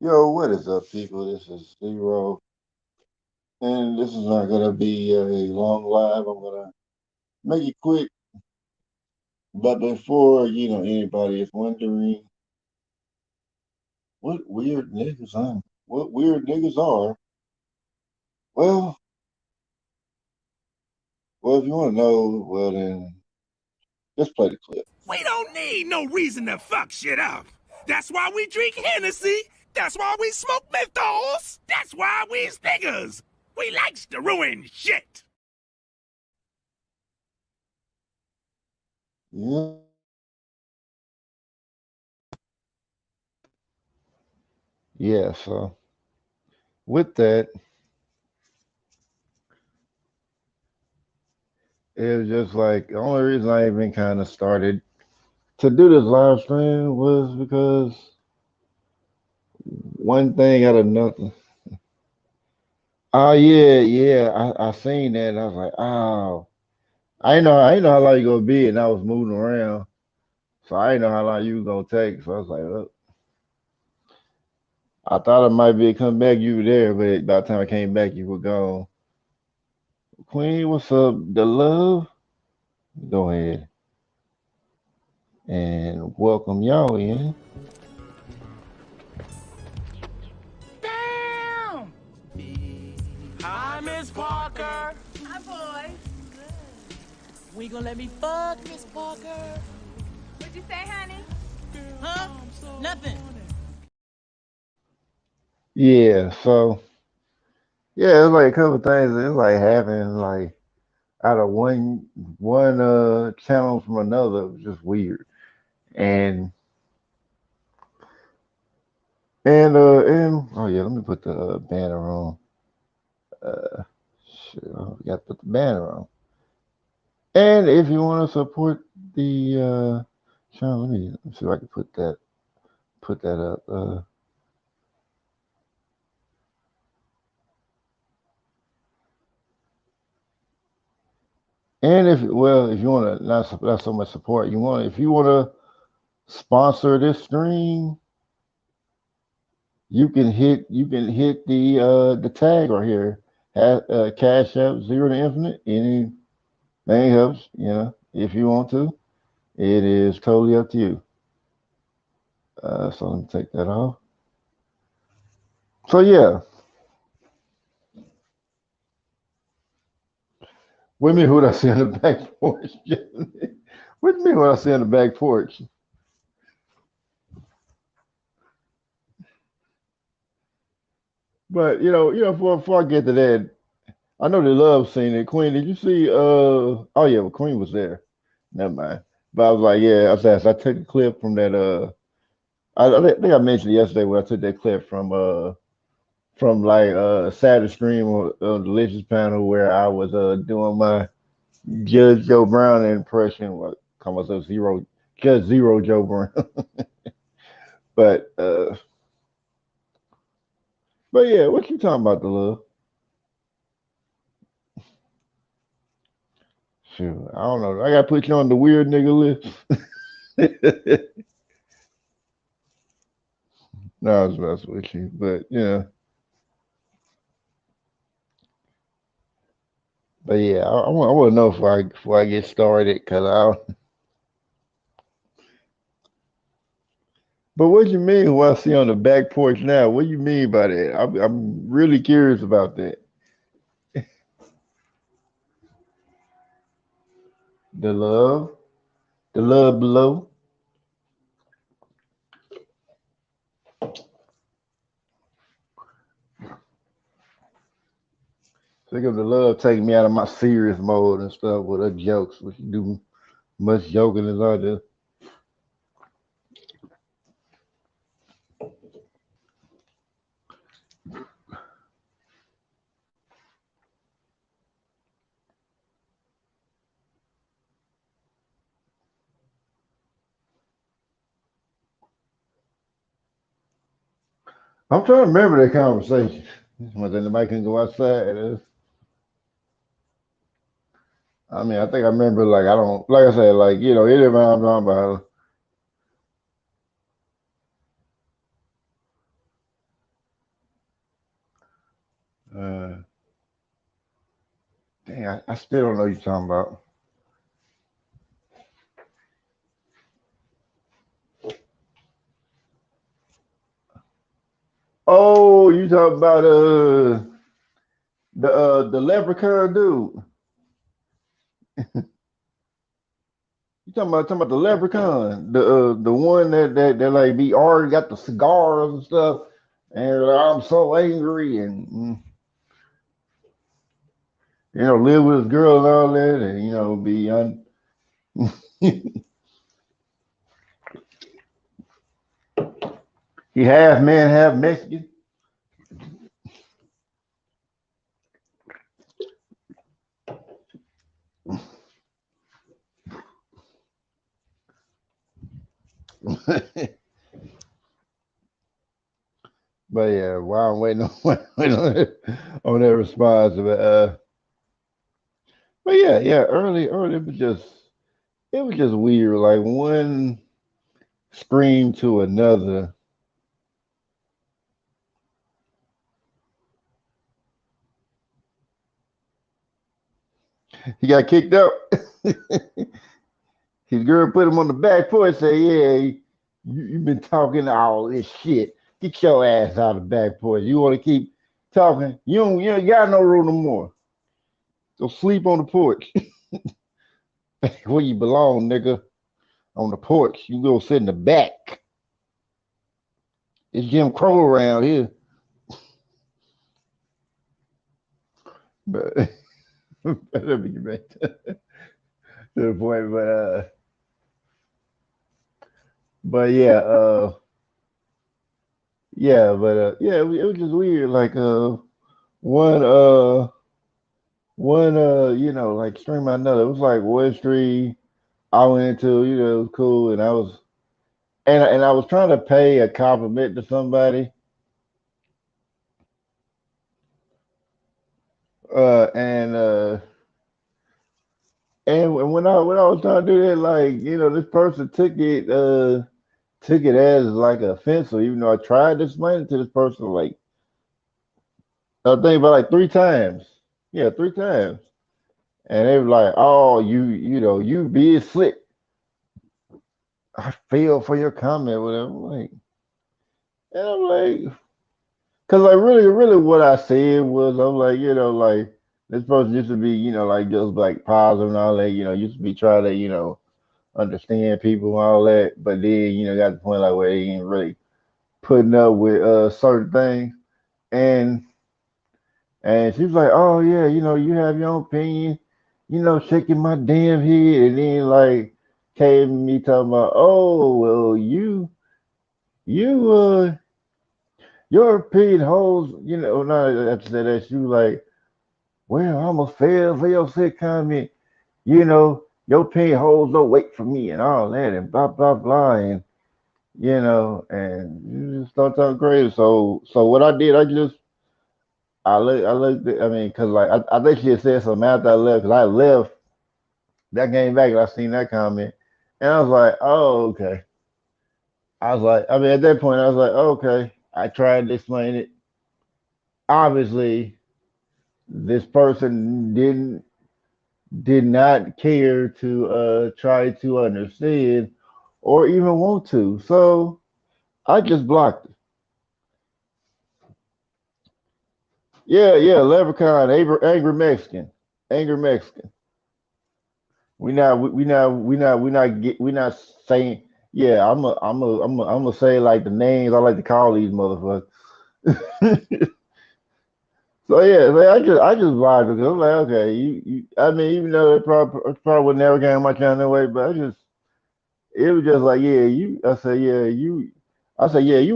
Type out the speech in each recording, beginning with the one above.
Yo, what is up, people? This is Zero, and this is not gonna be a long live. I'm gonna make it quick. But before anybody is wondering what weird niggas what weird niggas are. Well, if you want to know, well then just play the clip. We don't need no reason to fuck shit up. That's why we drink Hennessy. That's why we smoke menthols. That's why we's niggas. We likes to ruin shit. Yeah, yeah. So with that, it was just like the only reason I even kind of started to do this live stream was because one thing out of nothing. Oh yeah, yeah. I seen that and I was like, oh, I didn't know how long you gonna be, and I was moving around, so I didn't know how long you was gonna take. So I was like, look, I thought it might be a come back. You were there, but by the time I came back, you were gone. Queen, what's up? The love. Go ahead and welcome y'all in. Damn! Hi, Miss Parker. Hi, boy. We gonna let me fuck, Miss Parker? What'd you say, honey? Huh? Nothing. Yeah, so yeah, it's like a couple things. It's like happening like out of one channel from another. It was just weird. And and oh yeah, let me put the banner on. Uh, shit, I forgot to put the banner on. And if you want to support the channel, let me see if I can put that up. And if you want to not so much support, if you want to sponsor this stream, you can hit the tag right here. Cash App Zero to Infinite. Anything helps, if you want to. It is totally up to you. So let me take that off. So yeah, with me, what I see on the back porch. With me, what I see on the back porch. But before I get to that, I know they love seeing it. Queen, did you see? Oh yeah, well, Queen was there. Never mind. But I was like, yeah, I took a clip from that. I think I mentioned yesterday where I took that clip from like Saturday stream on the Delicious panel where I was doing my Judge Joe Brown impression. What call myself Zero Judge Zero Joe Brown. but uh, but yeah, what you talking about, the love? Shoot, I don't know. I gotta put you on the weird nigga list. No, I was messing with you, but I want to know before I get started, cause I. But what you mean? What I see on the back porch now? What do you mean by that? I'm really curious about that. The love, the love below. Think of the love taking me out of my serious mode and stuff with her jokes, which you do much joking as I do. I'm trying to remember that conversation. But then nobody can go outside. I mean, I think I remember, like, I don't, like I said, like, anybody I'm talking about. Uh, dang, I still don't know what you're talking about. Oh, you talking about the leprechaun dude. You talking about the leprechaun, the one that like be already got the cigars and stuff, and I'm so angry and live with his girl and all that, and be he half man, half Mexican. But yeah, while I'm waiting on waiting on that response, but yeah, early it was just weird. Like one scream to another. He got kicked out. His girl put him on the back porch. Say, "Yeah, you've been talking all this shit. Get your ass out of the back porch. You want to keep talking? You ain't got no room no more. Go sleep on the porch where you belong, nigga. On the porch. You go sit in the back. It's Jim Crow around here." But let me get back to the point. But yeah, it was just weird. Like one like stream by another. It was like one stream I went into, it was cool, and I was trying to pay a compliment to somebody, and when I was trying to do that, like this person took it as like offensive, even though I tried to explain it to this person like I think about like three times. Yeah, three times. And they were like, "Oh, you be slick. I feel for your comment, whatever." And I'm like, cause like really, what I said was, I'm like, like this person used to be, like just like positive and all that, used to be trying to, understand people and all that, but then, got to the point like where they ain't really putting up with certain things, and she was like, "Oh yeah, you have your own opinion," shaking my damn head, and then like came to me talking about, "Oh well, you your opinion holds," not after that she was like, "Well, I'm a fail for your sick comment, your opinion holds no weight for me and all that and blah blah blah," and you just start talking crazy. So what I did, I mean, cause like I think she had said something after I left, cause I left, that came back and I seen that comment, and I was like, "Oh, okay." I was like, I mean, at that point, I was like, "Okay." I tried to explain it. Obviously, this person did not care to try to understand or even want to. So I just blocked it. Yeah, Leprechaun, angry Mexican, angry Mexican. We not saying. Yeah, I'm gonna say like the names I like to call these motherfuckers. So yeah, like, I just vibed because I'm like, okay, I mean, even though it probably would never get on my channel anyway, but it was just like, yeah, I said, yeah, you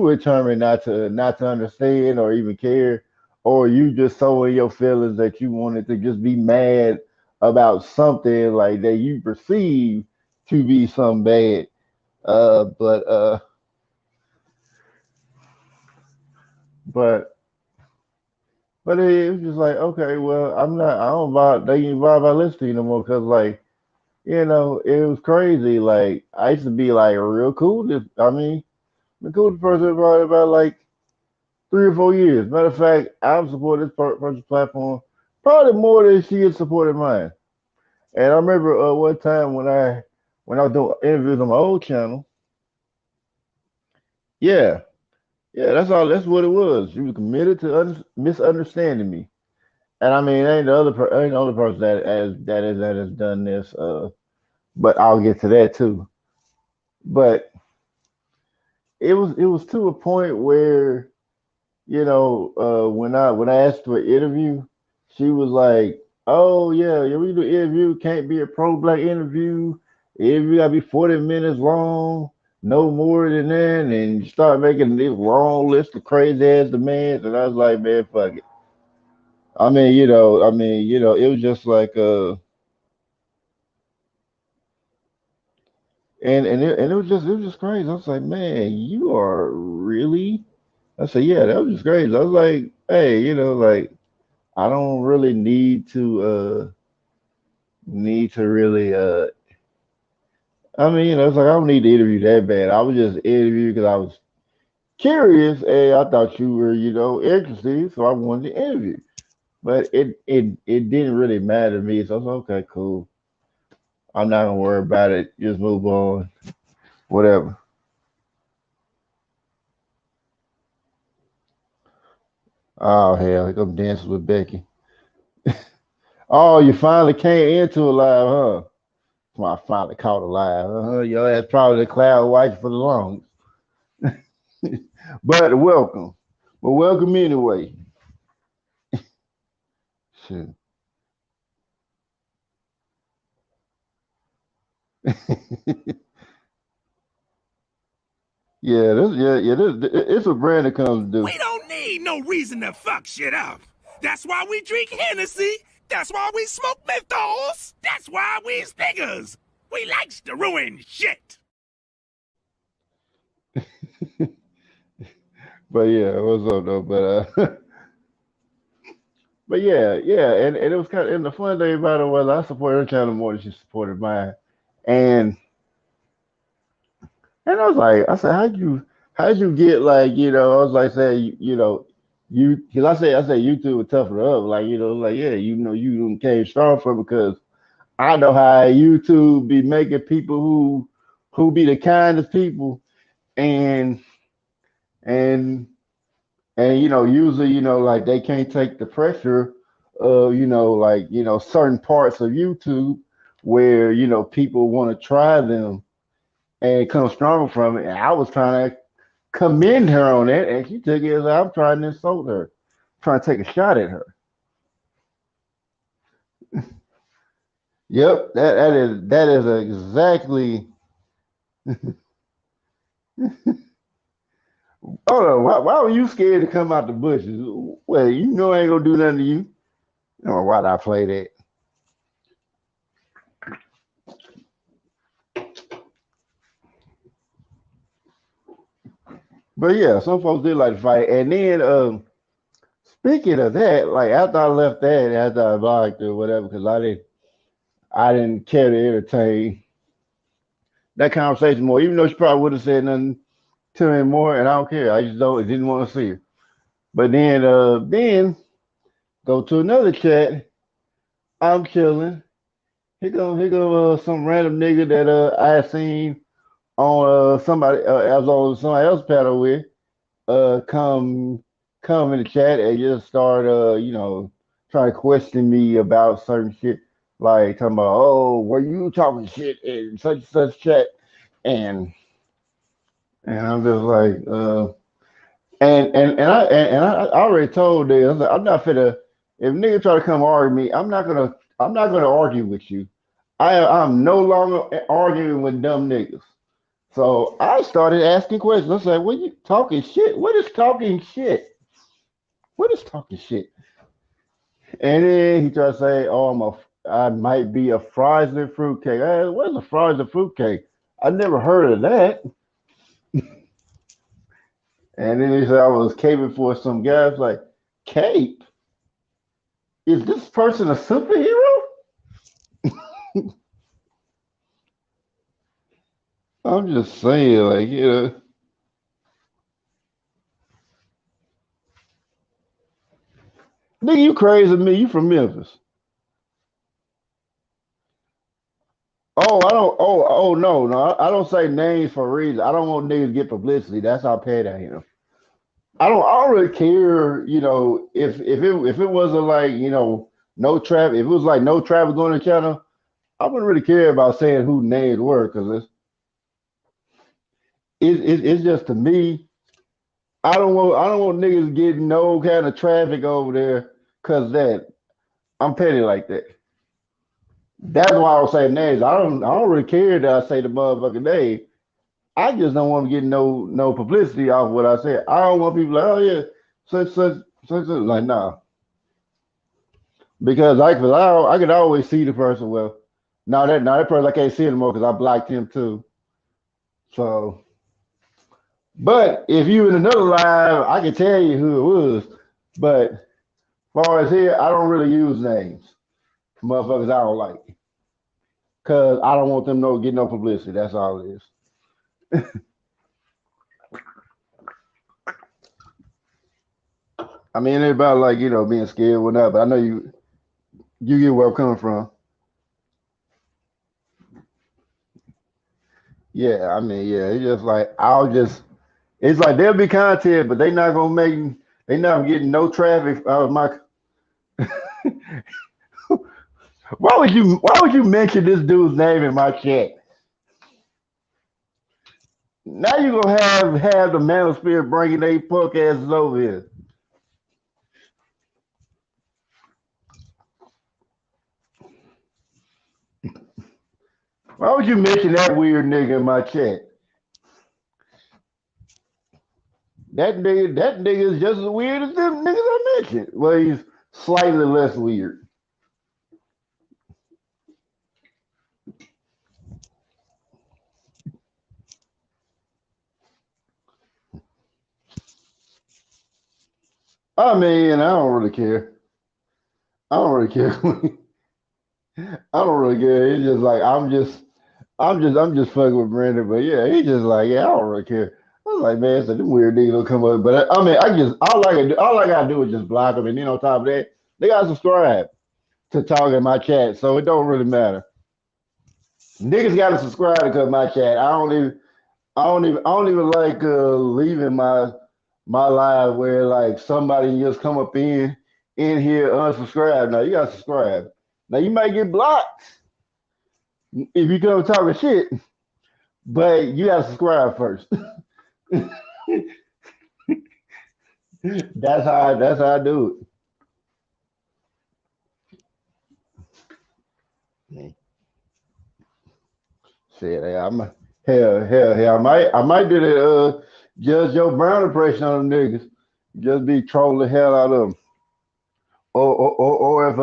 were determined not to understand or even care, or you just so in your feelings that you wanted to just be mad about something like that you perceive to be something bad. But but but it was just like, okay, well, I don't vibe, they ain't vibe I listen to you no more because like it was crazy. Like I used to be like real cool. I mean, the coolest person about like 3 or 4 years. Matter of fact, I've supported this person's platform probably more than she has supported mine. And I remember one time when I was doing interviews on my old channel. Yeah, yeah, that's all. That's what it was. She was committed to misunderstanding me. And I mean, ain't the only person that has done this. But I'll get to that too. But it was to a point where when I asked for an interview, she was like, "Oh yeah, we do interview can't be a pro-black interview. Interview gotta be 40 minutes long, no more than that." And you start making this long list of crazy ass demands, and I was like, "Man, fuck it." It was just like and it was just crazy. I was like, "Man, you are really." I said, "Yeah, that was just crazy." I was like, "Hey, like." I don't really need to really I mean, it's like I don't need to interview that bad. I was just interviewing because I was curious and I thought you were, interested, so I wanted to interview. But it didn't really matter to me, so I was like, okay, cool. I'm not gonna worry about it. Just move on. Whatever. Oh hell, here come dancing with Becky. Oh, you finally came into a live, huh? Well, I finally caught a live. Your ass probably the cloud watching for the longest. But welcome. Well, welcome anyway. Shit. It's what Brandon comes to do. We don't need no reason to fuck shit up. That's why we drink Hennessy. That's why we smoke menthols. That's why we's niggas. We likes to ruin shit. But yeah, what's up though? But yeah, and it was and the fun thing about it was I supported her channel more than she supported mine. And and I said, how'd you get like, I was like saying, because I said YouTube would toughen her up, like, like, yeah, you came strong for it because I know how YouTube be making people who be the kindest people and and usually, like they can't take the pressure of, like, certain parts of YouTube where, people want to try them and come stronger from it. And I was trying to commend her on that, and she took it as I'm trying to insult her, trying to take a shot at her. Yep, that is exactly. Hold on, why were you scared to come out the bushes? Well, I ain't gonna do nothing to you. Why'd I play that? But yeah, some folks did like to fight. And then speaking of that, like after I left that, after I blocked or whatever, because I didn't care to entertain that conversation more, even though she probably would have said nothing to me more, and I don't care. I just didn't want to see her. But then go to another chat. I'm chilling. Here go some random nigga that I seen on somebody I was on somebody else panel with come in the chat and just start trying to question me about certain shit, like talking about, oh, were you talking shit in such and such chat, and I'm just like and I already told them, I was like, I'm not finna, if nigga try to come argue me, I'm not gonna argue with you. I'm no longer arguing with dumb niggas. So I started asking questions. I was like, "What you talking shit? What is talking shit? What is talking shit?" And then he tried to say, "Oh, I might be a Friesner fruitcake." What is a Friesner fruitcake? I never heard of that. And then he said I was caping for some guys. Like, cape? Is this person a superhero? I'm just saying, like, Nigga, you crazy to me. You from Memphis. Oh, I don't. Oh, no, no. I don't say names for a reason. I don't want niggas to get publicity. That's how petty I am. I don't really care. If it wasn't like no traffic. If it was like no traffic going to channel, I wouldn't really care about saying who names were because it's just to me. I don't want niggas getting no kind of traffic over there because that I'm petty like that. That's why I don't say names. I don't really care that I say the motherfucking name. I just don't want to get no publicity off what I said. I don't want people like, oh yeah, such like nah. Because I could always see the person. Well, now that person I can't see anymore because I blocked him too. So, but if you in another live, I can tell you who it was. But as far as here, I don't really use names for motherfuckers I don't like because I don't want them to get no publicity. That's all it is. I mean, it's about like being scared or whatnot. But I know you get where I'm coming from. Yeah, I mean, yeah, it's just like it's like there'll be content, but they not getting no traffic out of my. Why would you mention this dude's name in my chat? Now you gonna have the manosphere bringing they punk asses over here. Why would you mention that weird nigga in my chat? That nigga is just as weird as them niggas I mentioned. Well, he's slightly less weird. I mean, I don't really care. I don't really care. I don't really care. It's just like I'm just fucking with Brandon. But yeah, he just like, yeah, I don't really care. I was like, man, so them weird niggas don't come up. But I mean, all I gotta do is just block them, and then on top of that, they gotta subscribe to talk in my chat, so it don't really matter. Niggas gotta subscribe to come my chat. I don't even like leaving my live where like somebody just come up in here unsubscribe. Now you gotta subscribe. Now you might get blocked if you come talking shit, but you gotta subscribe first. That's how I do it. Shit, hell. I might do that. Judge Joe Brown impression on them niggas. Just be trolling the hell out of them. Or if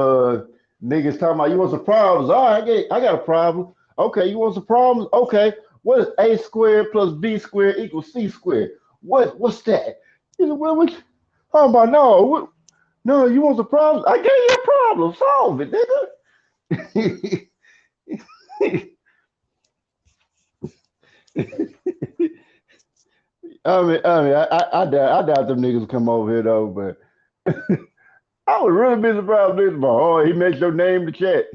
niggas talking about you want some problems. All right, I got a problem. Okay, you want some problems? Okay, what is a squared plus b squared equals c squared? What's that? You know, how about no? No, you want some problems? I gave you a problem. Solve it, nigga. I doubt them niggas come over here though, but I would really be surprised if about, oh, he makes your name the chat.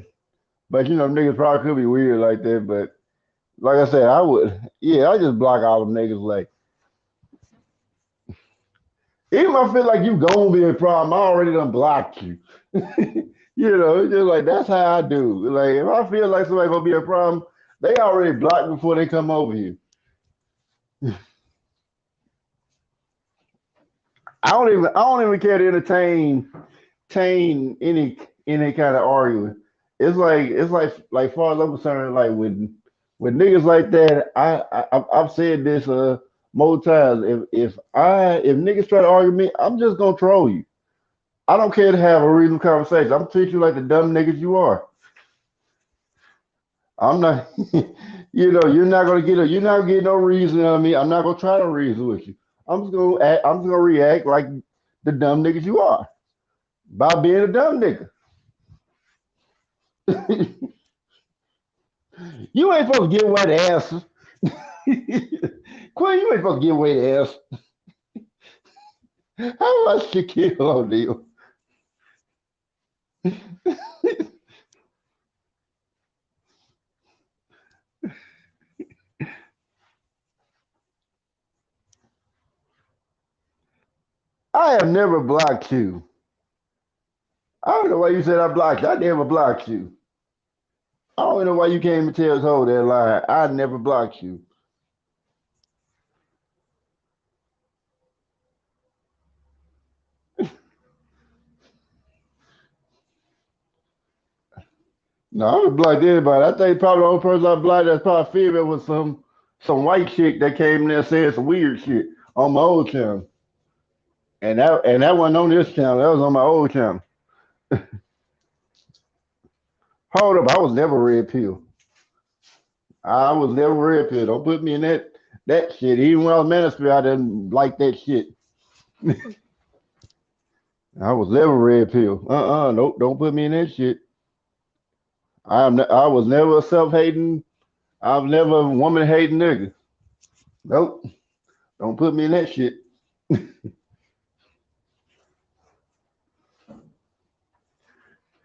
But niggas probably could be weird like that. But like I said, I just block all them niggas. Like, even if I feel like you gonna be a problem, I already done blocked you. It's just like that's how I do. Like, if I feel like somebody gonna be a problem, they already blocked before they come over here. I don't even care to entertain any kind of argument. It's like far as I'm concerned, like with niggas like that, I've said this more times. If niggas try to argue me, I'm just gonna troll you. I don't care to have a reasonable conversation. I'm treat you like the dumb niggas you are. I'm not. You're not gonna get no reason out of me. I'm not gonna try to reason with you. I'm just gonna react like the dumb niggas you are by being a dumb nigga. You ain't supposed to give away the answer. Quinn, you ain't supposed to give away the answer. How much Shaquille O'Neal? I have never blocked you. I don't know why you said I blocked you. I never blocked you. I don't know why you came and tell us whole that lie. I never blocked you. No, I haven't blocked anybody. I think probably the only person I blocked that's probably female was some white chick that came in there saying some weird shit on my old channel. And that wasn't on this channel. That was on my old channel. Hold up, I was never red pill. I was never red pill. Don't put me in that shit. Even when I was ministry, I didn't like that shit. I was never red pill. Nope. Don't put me in that shit. I was never a self hating. I was never a woman hating nigga. Nope. Don't put me in that shit.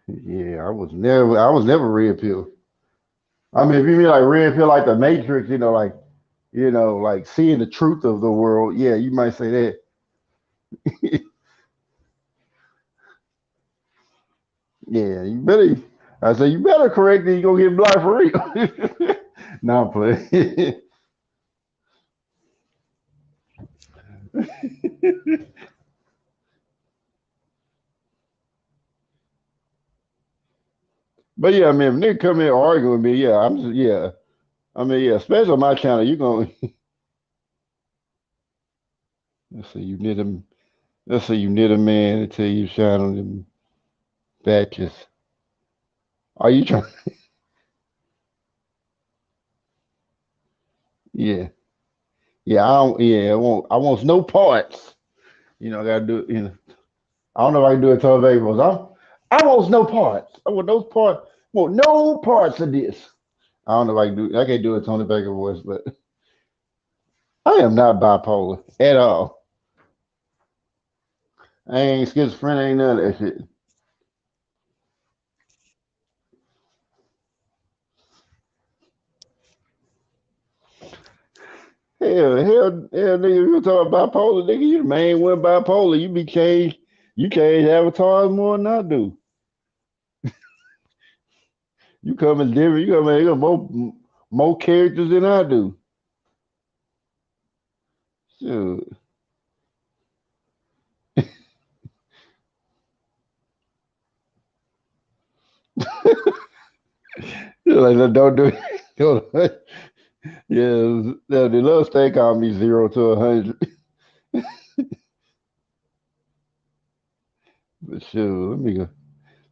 Yeah, I was never red pill. I mean, if you mean like red pill, like the Matrix, like seeing the truth of the world. Yeah, you might say that. Yeah, you better. I say you better correct it. You gonna get blocked for real. Nah, I'm playing. But yeah, I mean, if nigga come in arguing with me, yeah, I'm just yeah. I mean, yeah, especially on my channel, you gonna let's say you knit a let's say you knit a man until you shine on them batches. Are you trying? Yeah, yeah. I don't. Yeah, I want no parts. I gotta do it. I don't know if I can do it to other vegetables. I want no parts. I want those parts. I want no parts of this. I don't know if I can do. I can't do a Tony Baker voice, but I am not bipolar at all. I ain't schizophrenic. Ain't none of that shit. Hell, nigga, if you talk about bipolar, nigga, you the main one bipolar. You be changed. You change avatars more than I do. You come in different. You got more characters than I do. Shoot. Like, don't do it. Yeah, the little stay called me 0 to 100. But sure, let me go.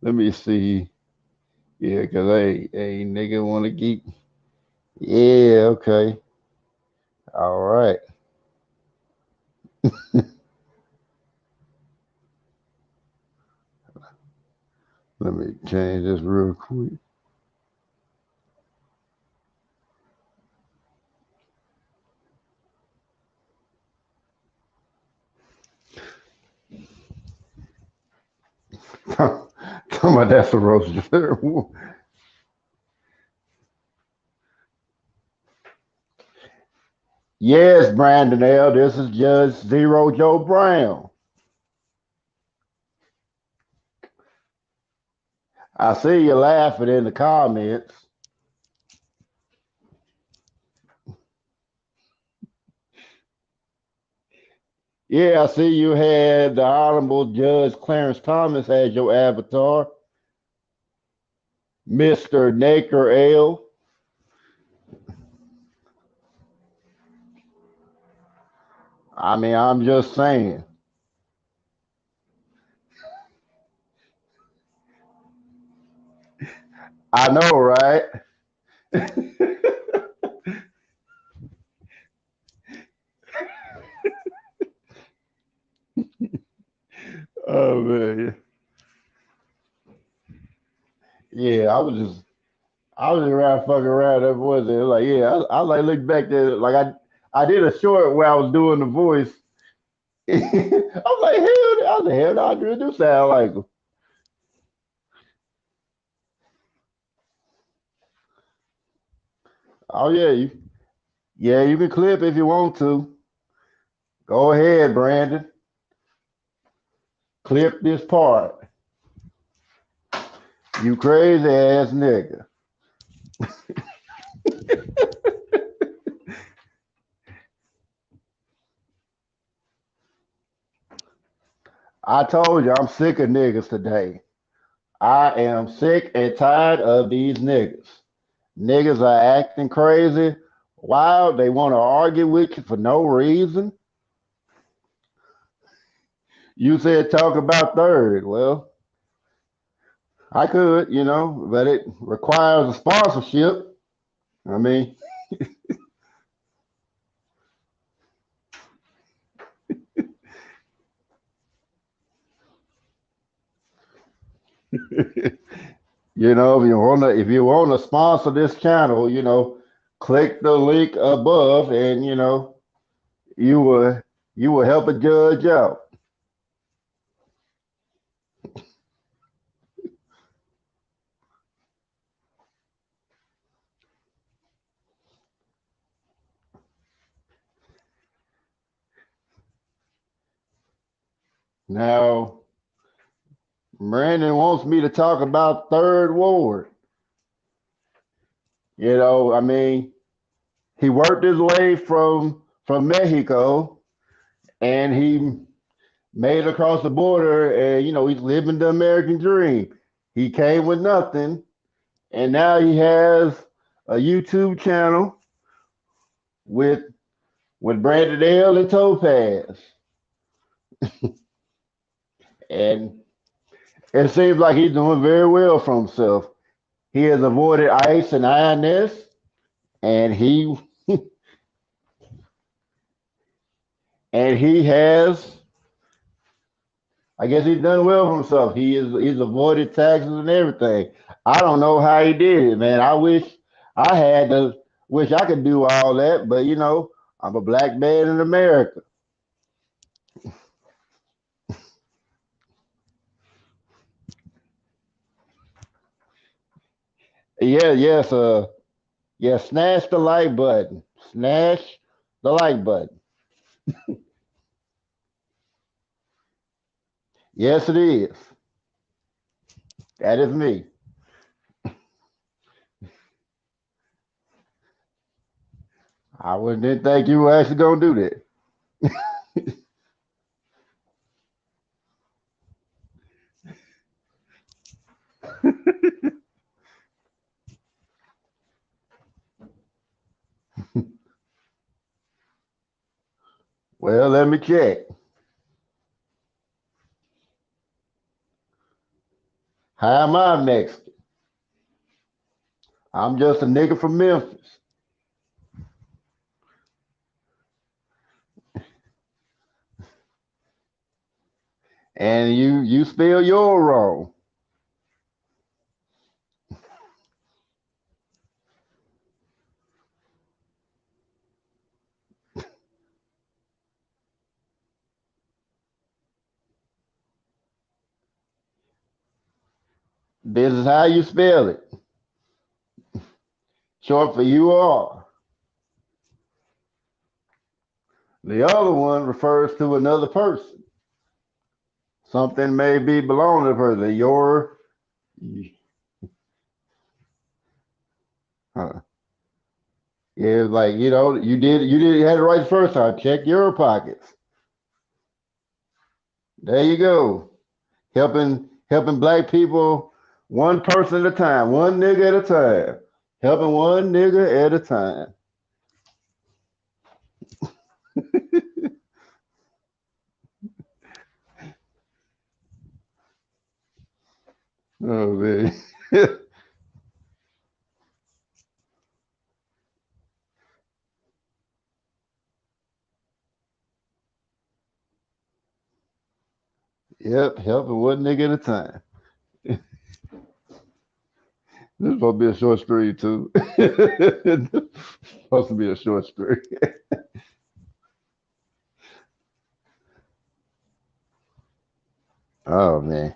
Let me see. Yeah, cause a nigga want to keep. Yeah, okay, all right. Let me change this real quick. Come on, that's a roast. Yes, Brandon L. This is Judge Zero Joe Brown. I see you laughing in the comments. Yeah, I see you had the Honorable Judge Clarence Thomas as your avatar, Mr. Naker L. I mean, I'm just saying. I know, right? Oh man, yeah. I was just around fucking around. That voice, and like, yeah, I like look back there. Like I did a short where I was doing the voice. I was like, hell, no, I was like, hell, no, I do sound like him. Oh yeah, you can clip if you want to. Go ahead, Brandon. Clip this part. You crazy ass nigga. I told you I'm sick of niggas today. I am sick and tired of these niggas. Niggas are acting crazy. Wild. They want to argue with you for no reason. You said talk about third. Well, I could, but it requires a sponsorship. I mean, if you want to sponsor this channel, click the link above, and you will you will help a judge out. Now, Brandon wants me to talk about Third Ward. I mean, he worked his way from Mexico, and he made it across the border, and he's living the American dream. He came with nothing, and now he has a YouTube channel with Brandon L and Topaz, and it seems like he's doing very well for himself. He has avoided ICE and INS, and he has. I guess he's done well for himself. He's avoided taxes and everything. I don't know how he did it, man. Wish I could do all that, but I'm a black man in America. Yes, snatch the like button. Snatch the like button. Yes, it is. That is me. Didn't think you were actually gonna do that. Well, let me check. How am I Mexican? I'm just a nigga from Memphis. And you spell your wrong. This is how you spell it. Short for you are. The other one refers to another person. Something may be belonging to the person. Huh. Yeah, like you had it right the first time. Check your pockets. There you go. Helping black people one person at a time, one nigga at a time. Helping one nigga at a time. Oh man. Yep, helping one nigga at a time. This is supposed to be a short story too. Supposed to be a short story. Oh man.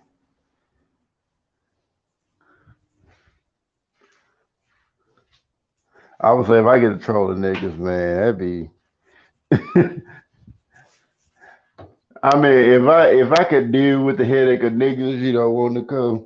I would say if I get to troll the niggas, man, that'd be. I mean, if I could deal with the headache of niggas, wanting to come.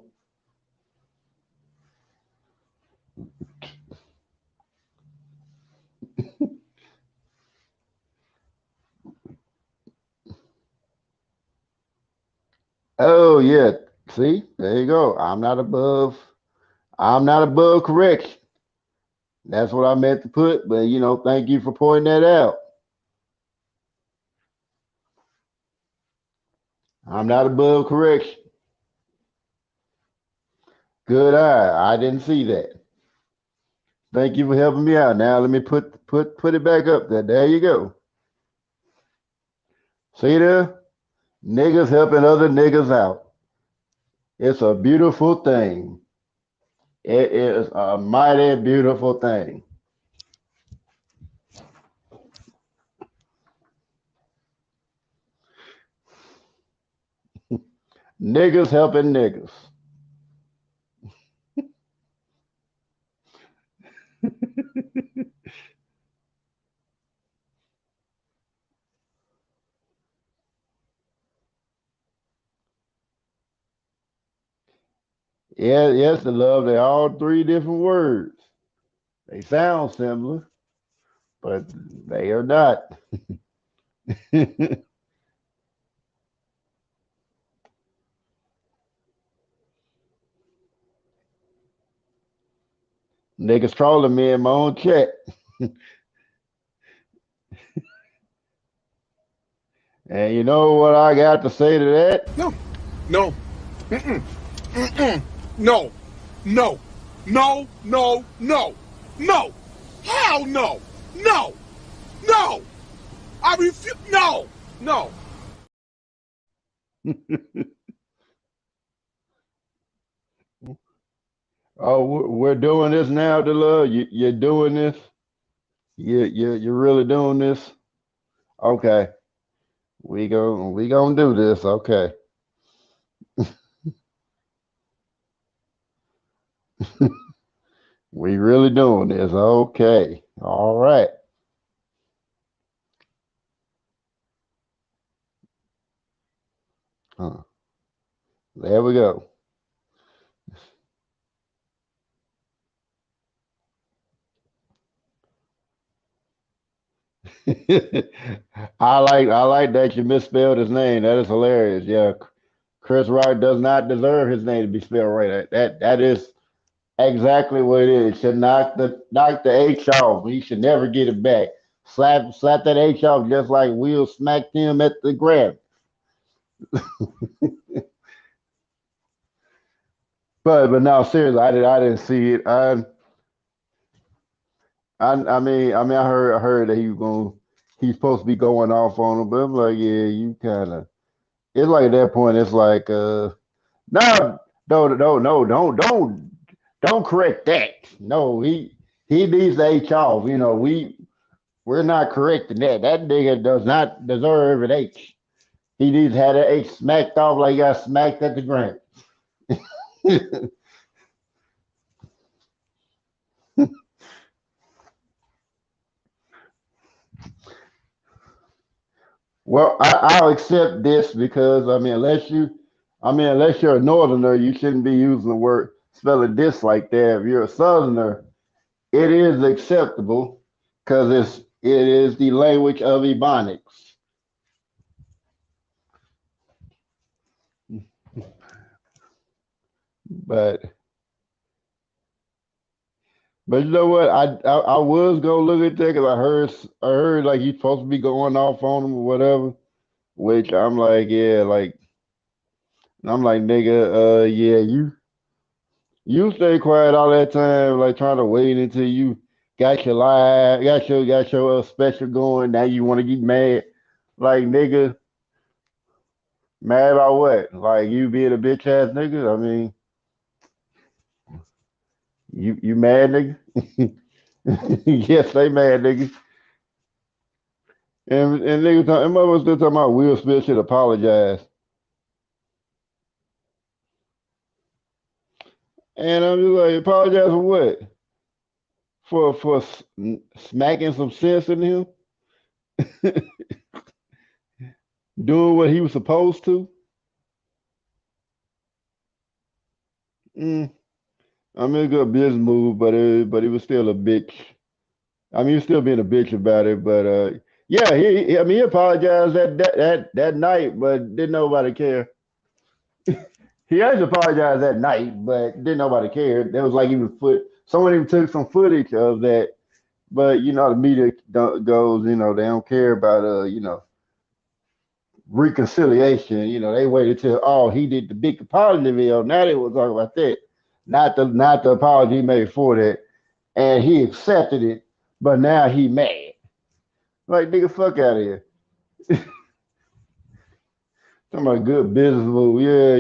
Oh yeah, see, there you go. I'm not above correction. That's what I meant to put, but thank you for pointing that out. I'm not above correction. Good eye. I didn't see that. Thank you for helping me out. Now let me put it back up there. There you go. See there? Niggas helping other niggas out. It's a beautiful thing. It is a mighty beautiful thing. Niggas helping niggas. Yeah, yes, the love. They're all three different words. They sound similar, but they are not. Niggas trolling me in my own chat. And you know what I got to say to that? No, no, mm-mm, mm-mm, no, no, no, no, no, no, hell no, no, no, I refuse, no, no. Oh, we're doing this now, Dela. You're doing this. You're really doing this. Okay, we gonna do this. Okay, we really doing this. Okay, all right. Huh. There we go. I like that you misspelled his name. That is hilarious. Yeah, Chris Rock does not deserve his name to be spelled right. That is exactly what it is. Should knock the H off. He should never get it back. Slap that H off just like Will smacked him at the grab. But no, seriously, I didn't see it. I mean I heard that he's supposed to be going off on him, but I'm like, yeah, you kind of. It's like at that point, it's like no, no, don't correct that. No, he needs to H off. We're not correcting that. That nigga does not deserve an H. He needs to have that H smacked off like he got smacked at the ground. Well, I'll accept this because unless you're a northerner, you shouldn't be using the word spelling this like that. If you're a southerner, it is acceptable because it is the language of Ebonics. But but you know what? I was gonna look at that because I heard like he's supposed to be going off on him or whatever. Which I'm like nigga, yeah, you stay quiet all that time, like trying to wait until you got your special going. Now you want to get mad, like nigga, mad about what? Like you being a bitch ass nigga? I mean, you mad nigga? Yes, they mad nigga. And niggas, and motherfuckers still talking about Will Smith should apologize. And I'm just like, apologize for what? smacking some sense in him, doing what he was supposed to. Mm, I mean, a good business move, but he was still a bitch. I mean, he was still being a bitch about it, but yeah, I mean, he apologized that night, but didn't nobody care. He actually apologized that night, but didn't nobody care. That was like he was someone even took some footage of that, but you know, the media goes, you know, they don't care about you know, reconciliation. You know, they waited till he did the big apology video. Now they will talk about that, not the apology he made for that, and he accepted it, but now he mad. Like nigga, fuck out of here. Talking about good business move. Yeah,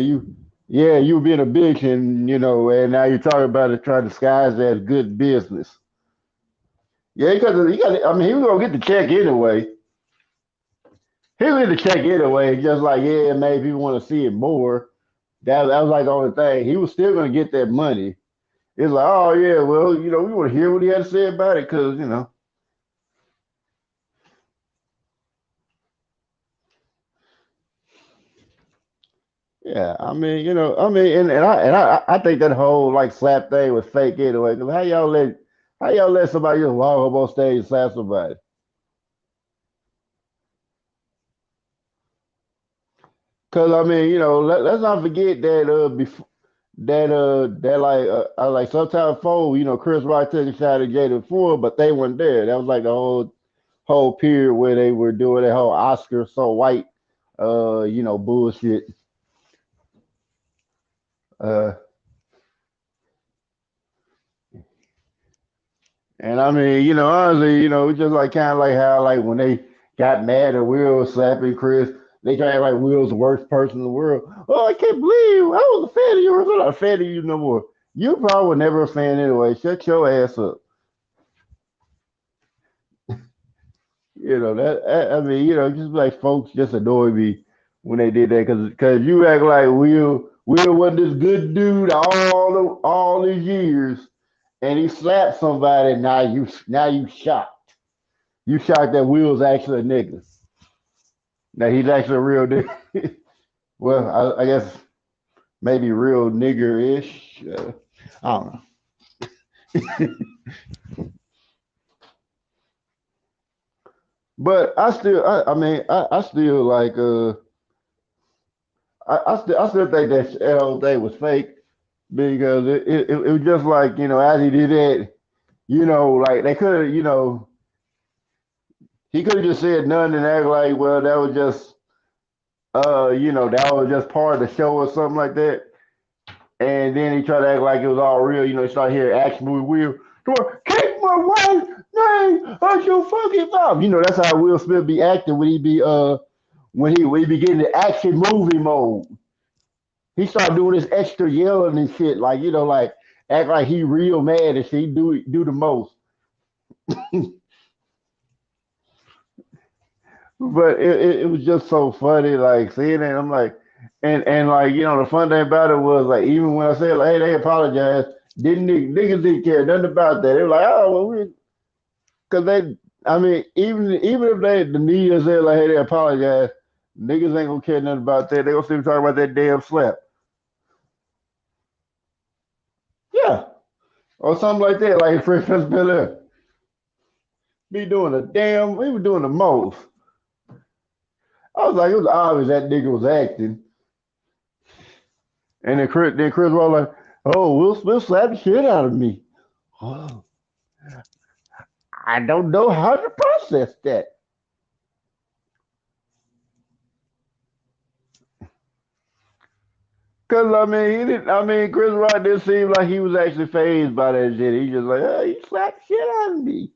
you being a bitch, and you know, and now you're talking about it, trying to disguise that as good business. Yeah, because he got. I mean, he was gonna get the check anyway. He was get the check anyway. Just like yeah, maybe people want to see it more. That was like the only thing. He was still gonna get that money. It's like, oh yeah, well, you know, we want to hear what he had to say about it, because you know, yeah. I mean, you know, I mean, and I think that whole like slap thing was fake anyway. Because how y'all let somebody just walk up on stage and slap somebody? Because I mean, you know, let's not forget that before like sometime before, you know, Chris Rock took a shot at Jada before, but they weren't there. That was like the whole period where they were doing that whole Oscar so white, you know, bullshit. Uh, and I mean, you know, honestly, you know, it's just like kind of like how like when they got mad at Will slapping Chris, they try to act like Will's the worst person in the world. Oh, I can't believe I was a fan of yours. I'm not a fan of you no more. You probably were never a fan anyway. Shut your ass up. You know that I mean, you know, just like folks just annoy me when they did that, because you act like Will wasn't this good dude all these years, and he slapped somebody. And now you shocked. You shocked that Will's actually a nigga. That he's actually a real nigga. Well, I guess maybe real nigger ish. I don't know. But I mean, I still like I still think that whole thing was fake, because it was just like, you know, as he did it, you know, like they could have, you know, he could have just said nothing and act like, well, that was just you know, that was just part of the show or something like that. And then he tried to act like it was all real. You know, he started hearing action movie Will. Keep my wife's name out your fucking mouth. You know, that's how Will Smith be acting when he be getting the action movie mode. He started doing this extra yelling and shit, like, you know, like act like he real mad and shit. He do the most. But it was just so funny, like seeing it. I'm like, and like, you know, the fun thing about it was like, even when I said like, hey, they apologized, didn't niggas didn't care nothing about that. They were like, oh well, because they, I mean, even if the media said like, hey, they apologize, niggas ain't gonna care nothing about that. They gonna still talk about that damn slap. Yeah, or something like that, like Fresh Prince Bel Air. We were doing the most. I was like, it was obvious that nigga was acting. And then Chris was like, oh, Will Smith slapped the shit out of me. Oh, I don't know how to process that. Cause I mean, he didn't. I mean, Chris Rock didn't seem like he was actually phased by that shit. He just like, oh, he slapped the shit out of me.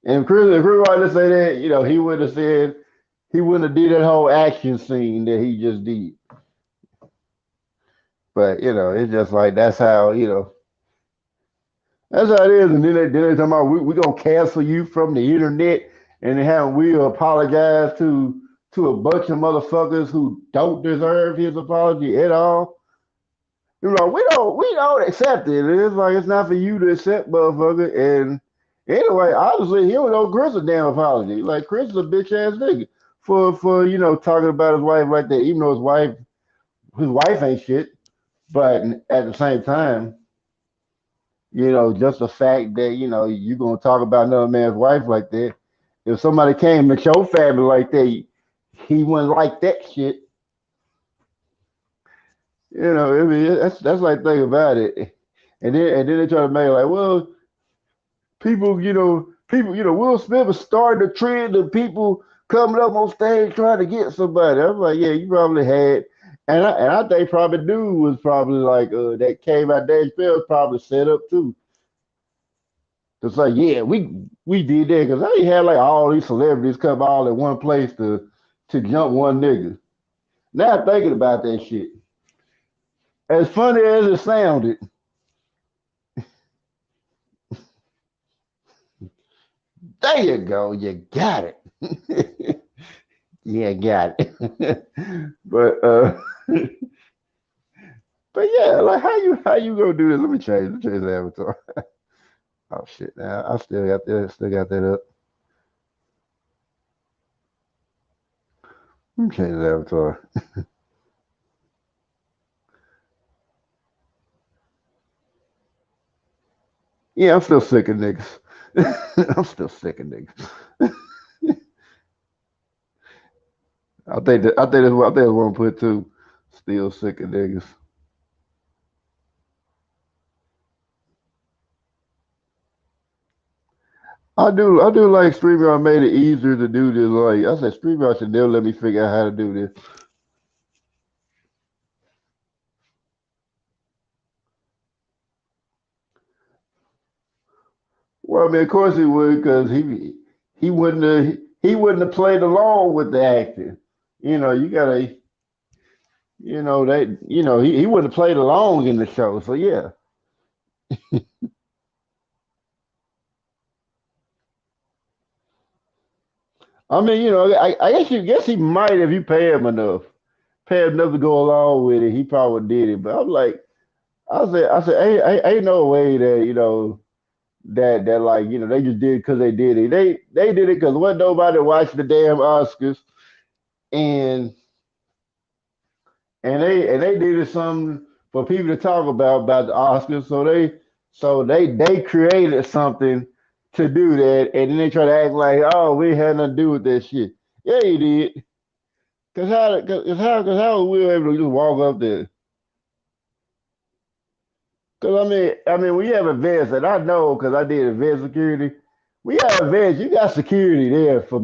And if Chris Rock didn't say that, you know, he wouldn't have did that whole action scene that he just did. But you know, it's just like that's how it is. And then they talking about we gonna cancel you from the internet, and then having Will apologize to a bunch of motherfuckers who don't deserve his apology at all. You know, we don't accept it. It's like it's not for you to accept, motherfucker. And anyway, obviously he don't know Chris a damn apology. Like Chris is a bitch ass nigga for talking about his wife like that, even though his wife ain't shit. But at the same time, just the fact that you gonna talk about another man's wife like that. If somebody came to your family like that, he wouldn't like that shit. I mean, that's like thing about it. And then they try to make it like, well, Will Smith was starting the trend of people coming up on stage trying to get somebody. I'm like, yeah, you probably had, and I think probably dude was probably like that came out Dave Chappelle probably set up too. It's like, yeah, we did that because I had like all these celebrities come all in one place to jump one nigga. Now thinking about that shit, as funny as it sounded, there you go, you got it. Yeah, got it. but but yeah, like how you gonna do this? Let me change the avatar. Oh shit! Now I still got that up. Let me change the avatar. Yeah, I'm still sick of niggas. I'm still sick of niggas. I think that's what I'm put too. Still sick of niggas. I do like StreamYard made it easier to do this. Like I said, StreamYard should never let me figure out how to do this. Well, I mean, of course he would, because he wouldn't have played along with the acting. You gotta, he wouldn't have played along in the show. So yeah, I mean, I guess he might if you pay him enough to go along with it. He probably did it. But I'm like, I said, ain't no way that that like they just did it because they did it. They did it because wasn't nobody watching the damn Oscars, and and they did it something for people to talk about the Oscars. So they created something to do that, and then they try to act like, oh, we had nothing to do with that shit. Yeah, you did. Cause how were we able to just walk up there? Cause I mean, we have events, and I know because I did event security. We have events. You got security there for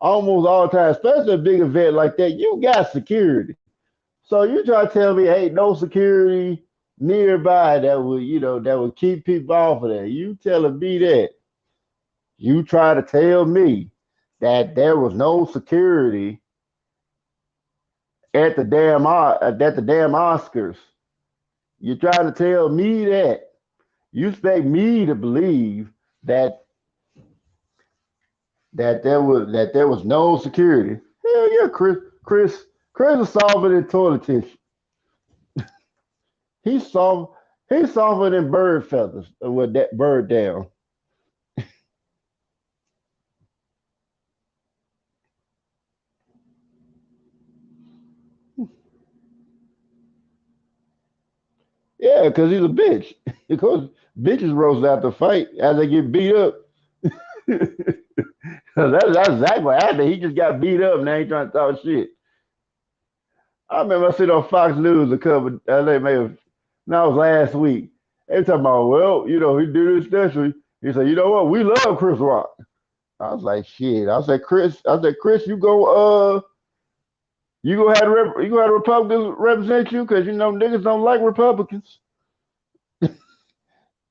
almost all time, especially a big event like that. You got security. So you try to tell me, hey, no security nearby that would keep people off of that. You telling me that? You try to tell me that there was no security at the damn Oscars. You try to tell me that. You expect me to believe that that there was no security. Hell yeah, Chris is solving in toilet tissue. He's soft. He's softer than bird feathers with that bird down. Yeah, because he's a bitch. Because bitches roast out the fight as they get beat up. That's exactly after he just got beat up. Now he trying to talk shit. I remember I seen on Fox News a couple. I think maybe that was last week. They were talking about, well, he did this special. He said, you know what? We love Chris Rock. I was like, shit. I said, Chris, you gonna have the Republicans represent you because niggas don't like Republicans.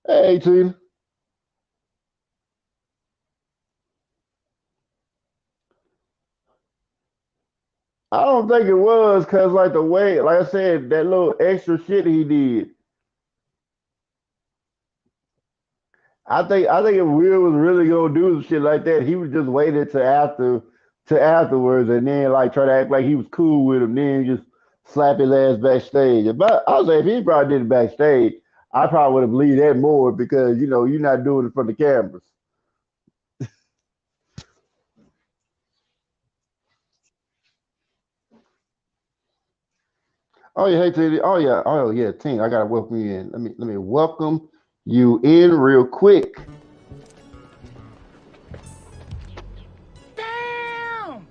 Hey, Tina, I don't think it was because like the way, like I said, that little extra shit he did. I think if Will was really gonna do some shit like that, he would just waited to afterwards and then like try to act like he was cool with him, then just slap his ass backstage. But I was like, if he probably did it backstage, I probably would have believed that more because you're not doing it for the cameras. Oh yeah, hey Teddy. Oh yeah, Tina. I gotta welcome you in. Let me welcome you in real quick. Damn!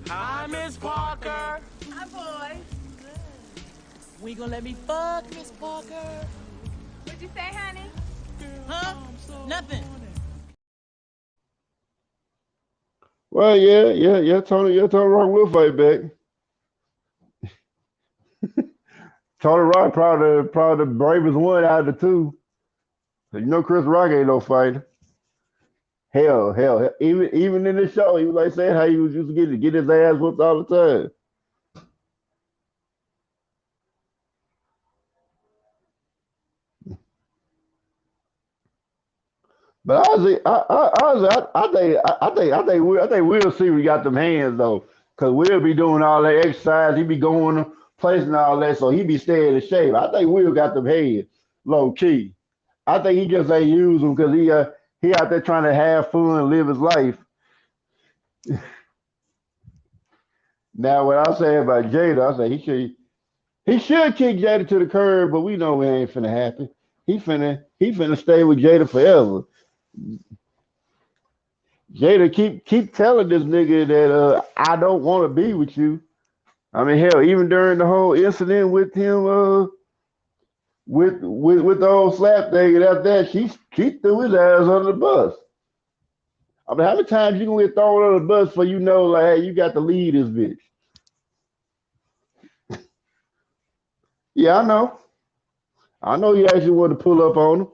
Hi, Miss Parker. Hi, boys. We gonna let me fuck Miss Parker? What'd you say, honey? Huh? Nothing. Well, yeah. Tony Rock will fight back. Tony Rock probably the bravest one out of the two. Chris Rock ain't no fighter. Hell. Even in the show, he was like saying how he was used to get his ass whooped all the time. But I think Will see we got them hands though, cause Will be doing all that exercise. He be going places and all that, so he be staying in shape. I think Will got them hands low key. I think he just ain't use them because he out there trying to have fun, live his life. Now, what I say about Jada, I say he should kick Jada to the curb, but we know it ain't finna happen. He finna stay with Jada forever. Jada keep telling this nigga that I don't want to be with you. I mean, hell, even during the whole incident with him, with the whole slap thing and after that, she threw his ass under the bus. I mean, how many times you gonna get thrown under the bus for like, hey, you got to lead this bitch? Yeah, I know you actually want to pull up on him,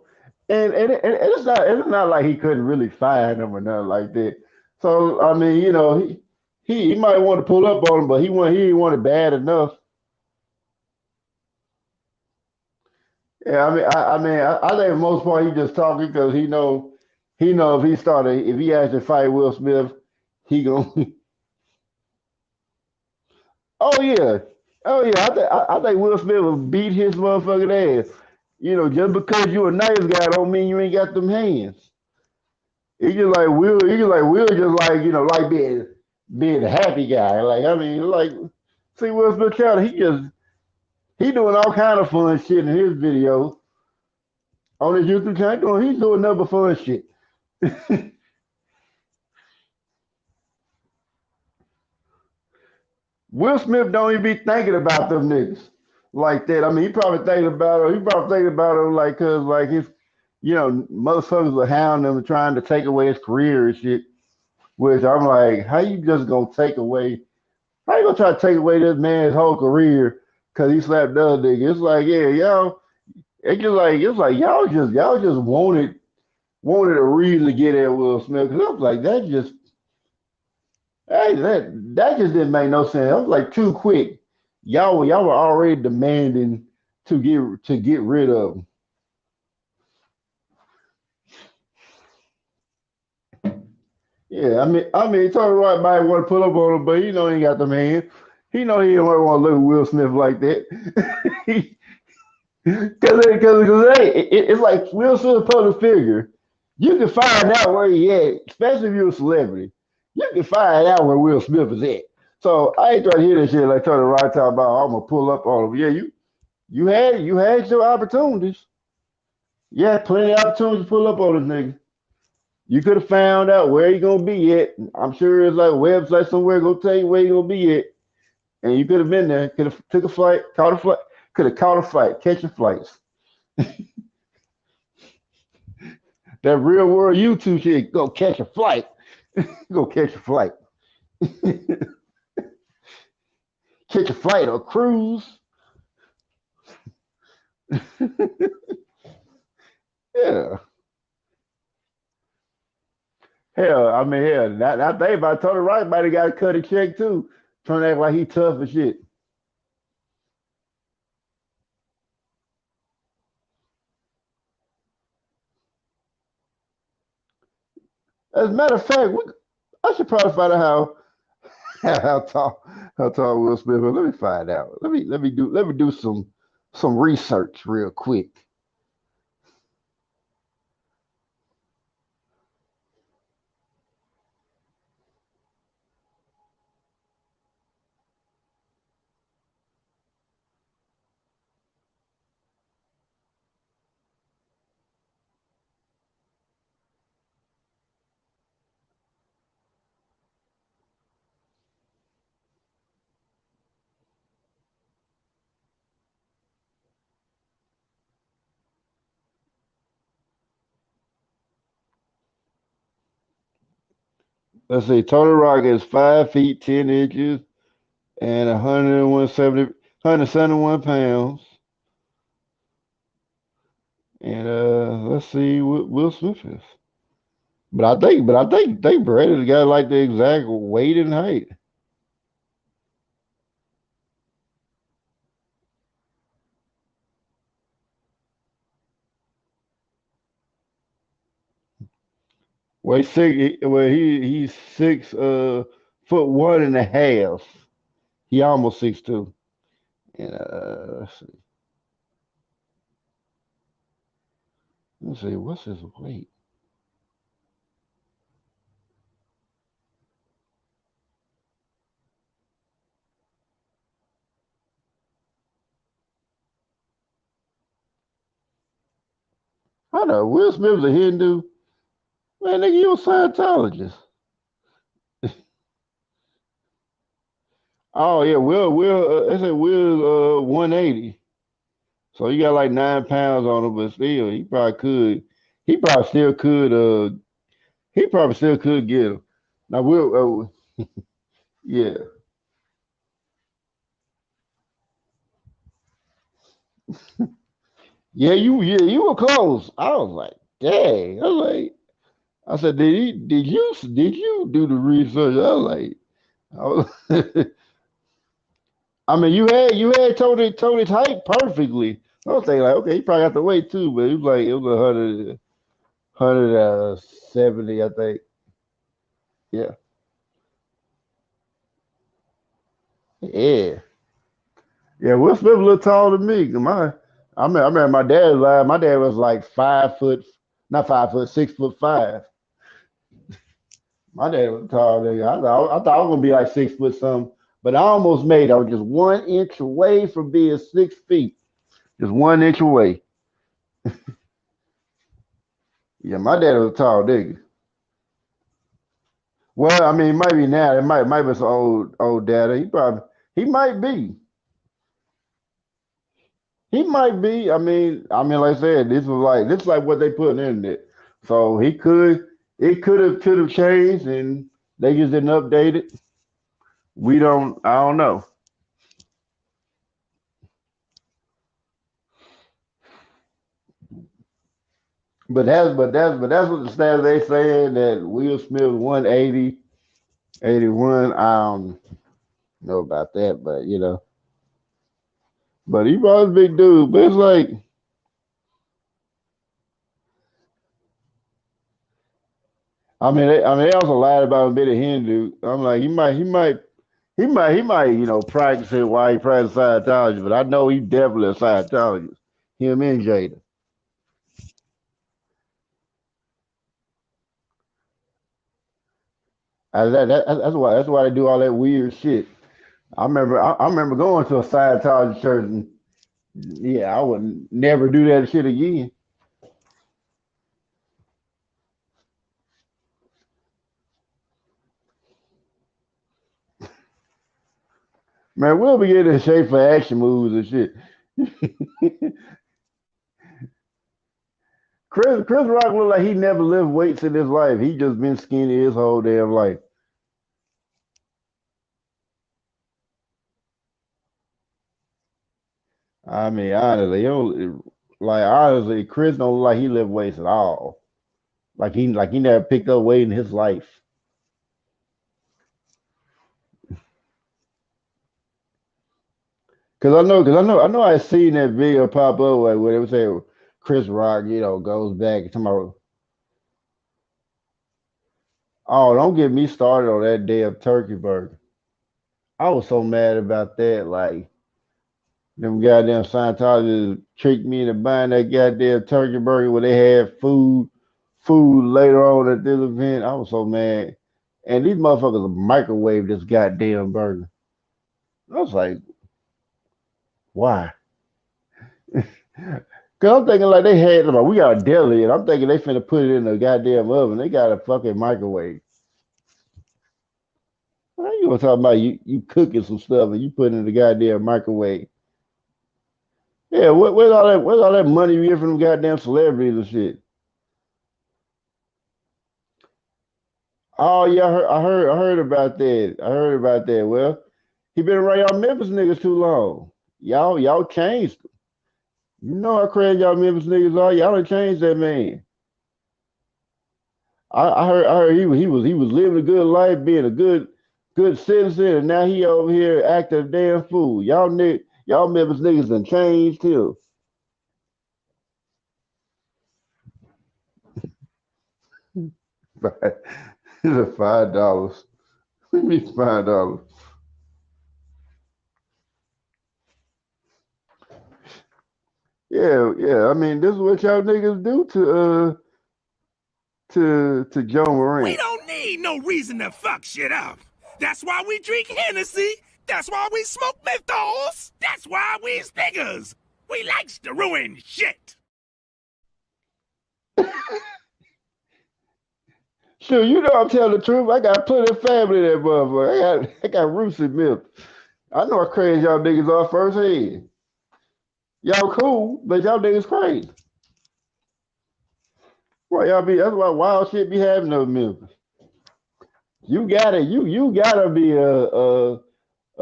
and it's not like he couldn't really find him or nothing like that. So I mean, he might want to pull up on him, but he didn't want it bad enough. Yeah, I think for the most part he just talking because he know if he has to fight Will Smith, he gonna. Oh yeah, oh yeah. I think Will Smith will beat his motherfucking ass. Just because you a nice guy don't mean you ain't got them hands. He just like Will just like like being a happy guy. Like I mean, like see Will Smith County, he doing all kind of fun shit in his videos on his YouTube channel. He's doing nothing but fun shit. Will Smith don't even be thinking about them niggas like that. I mean, he probably thinking about him like cause like his motherfuckers are hounding him and trying to take away his career and shit. Which I'm like, how you gonna try to take away this man's whole career because he slapped the other nigga? It's like, yeah, it's like y'all just wanted a reason to get at Will Smith. Cause I was like, that just didn't make no sense. I was like too quick. Y'all were already demanding to get rid of him. Yeah, I mean, Tony Rock might want to pull up on him, but he ain't got them hands. He don't want to look at Will Smith like that. Because it's like Will Smith public figure. You can find out where he at, especially if you're a celebrity. You can find out where Will Smith is at. So I ain't trying to hear that shit like Tony Rock talking about. I'm gonna pull up on him. Yeah, you had your opportunities. You had plenty of opportunities to pull up on this nigga. You could have found out where he gonna be at. I'm sure there's like a website somewhere gonna tell you where he gonna be at, and you could have been there. Could have took a flight, caught a flight. Could have caught a flight, catching flights. That real world YouTube shit. Go catch a flight. Go catch a flight. Catch a flight or cruise. Yeah. Hell, I mean, hell, that thing about Tony Wright might have got to cut a check too, trying to act like he tough and shit. As a matter of fact, I should probably find out how. How tall? How tall Will Smith? Let me find out. Let me do some research real quick. Let's see. Tony Rock is 5 feet 10 inches and 171 pounds. And let's see what Will Smith is. But I think they Brady got like the exact weight and height. He's 6 foot 1.5. He almost 6'2". And let's see, what's his weight? I know Will Smith's a Hindu. Man, nigga, you a Scientologist. Oh yeah, Will. They said Will 180. So he got like 9 pounds on him, but still, he probably could. He probably still could. He probably still could get him. Now Will. Yeah, yeah, you were close. I was like, dang. I said, did you do the research? I was, I mean, you had Tony's height perfectly. I was thinking like, okay, he probably got the weight too, but it was 170, I think. Yeah, yeah, yeah. Will Smith a little taller than me. I remember my dad lied. My dad was like 5 foot, not 5 foot, 6'5". My dad was taller than me. I thought I was gonna be like 6 foot something, but I almost made. I was just 1 inch away from being 6 feet. Just 1 inch away. Yeah, my dad was a tall nigga. Well, I mean, it might be now. It might be some old data. He might be. He might be. I mean, like I said, this is like what they put on the internet. So it could have changed, and they just didn't update it. I don't know. But that's what the stats they saying that Will Smith 180, 81. I don't know about that, but but he was a big dude. But it's like, they also lied about him being a Hindu. I'm like, he might, practice it while he practice Scientology, but I know he definitely a Scientologist. Him and Jada. That's why they do all that weird shit. I remember going to a Scientology church, and yeah, I would never do that shit again. Man, we'll be getting in shape for action moves and shit. Chris Rock look like he never lifted weights in his life. He just been skinny his whole damn life. I mean, honestly, honestly, Chris don't look like he lift weights at all. Like he never picked up weight in his life. Cause I know I seen that video pop up like where they would say Chris Rock, goes back and talking about, oh, don't get me started on that damn turkey burger. I was so mad about that. Like them goddamn Scientologists tricked me into buying that goddamn turkey burger where they had food later on at this event. I was so mad. And these motherfuckers microwave this goddamn burger. I was like, why? Cause I'm thinking like they had them. We got a deli, and I'm thinking they finna put it in the goddamn oven. They got a fucking microwave. How you gonna talk about you cooking some stuff and you put it in the goddamn microwave? Yeah, where's all that money you get from them goddamn celebrities and shit? Oh yeah, I heard about that. I heard about that. Well, he been around y'all Memphis niggas too long. Y'all changed. You know how crazy y'all Memphis niggas are. Y'all done changed that man. I heard he was living a good life, being a good citizen, and now he over here acting a damn fool. Y'all Memphis niggas done changed too. It's $5. What do you mean $5? Yeah, yeah. I mean, this is what y'all niggas do to Joe We Morant. don't need no reason to fuck shit up. That's why we drink Hennessy. That's why we smoke menthols. That's why we's niggas. We likes to ruin shit. Sure, you know I'm telling the truth. I got plenty of family in that motherfucker. I got roots in Memphis. I know how crazy y'all niggas are firsthand. Y'all cool, but y'all niggas crazy. Why y'all be? That's why wild shit be happening over Memphis. You gotta be a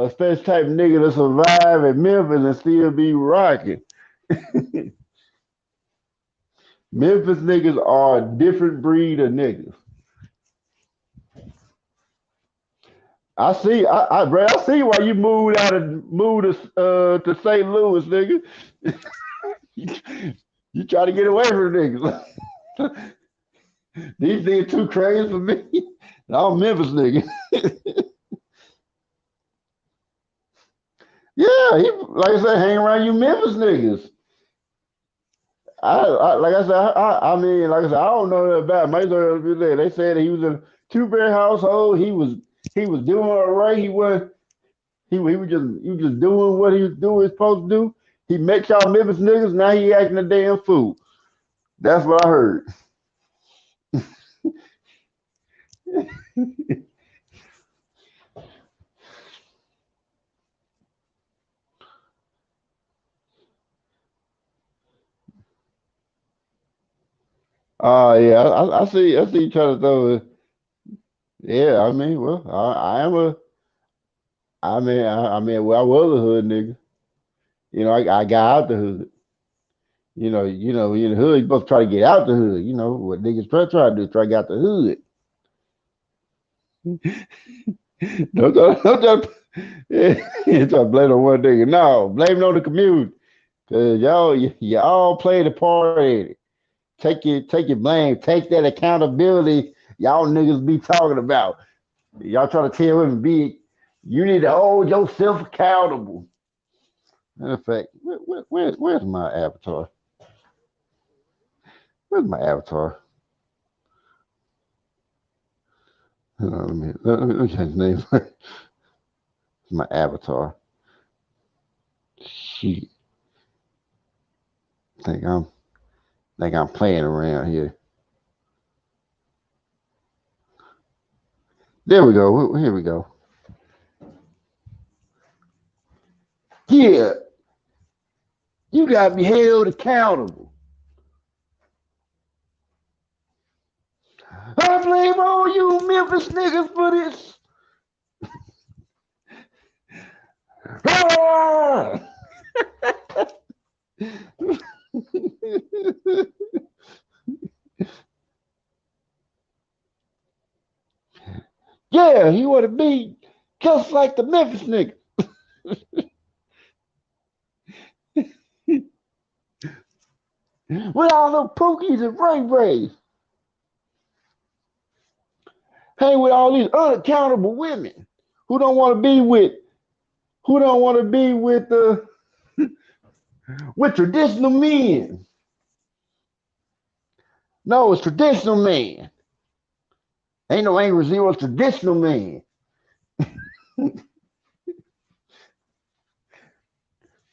special type of nigga to survive in Memphis and still be rocking. Memphis niggas are a different breed of niggas. Bro, I see why you moved to St. Louis, nigga. you try to get away from niggas. These niggas too crazy for me. I'm Memphis nigga. Yeah, he like I said, hang around you Memphis niggas. Like I said, I mean, like I said, I don't know nothing about him. I just heard him say they said that he was in a two-parent household. He was doing all right. He was just doing what he was doing supposed to do. He met y'all Memphis niggas. Now he acting a damn fool. That's what I heard. Yeah, I see you trying to throw it. Yeah, I mean, well, I am a, well, I was a hood nigga. I got out the hood. In the hood, you're supposed to try to get out the hood. You know what niggas try to do, try to get out the hood. Don't yeah, try to blame on one nigga. No, blame it on the community. Cause y'all play the part in it. Take your blame. Take that accountability y'all niggas be talking about. Y'all try to tell him you need to hold yourself accountable. Matter of fact, where's my avatar? Where's my avatar? Hold on, let me change the name. My avatar. Shit. Think I'm think I'm playing around here. There we go. Here we go. Yeah, you got to be held accountable. I blame all you Memphis niggas for this. Ah! Yeah, he want to be just like the Memphis nigga. With all them pookies and Ray Rays. Hang with all these unaccountable women who don't want to be with Who don't want to be with traditional men? No, it's traditional men. Ain't no angry zero, it's traditional men.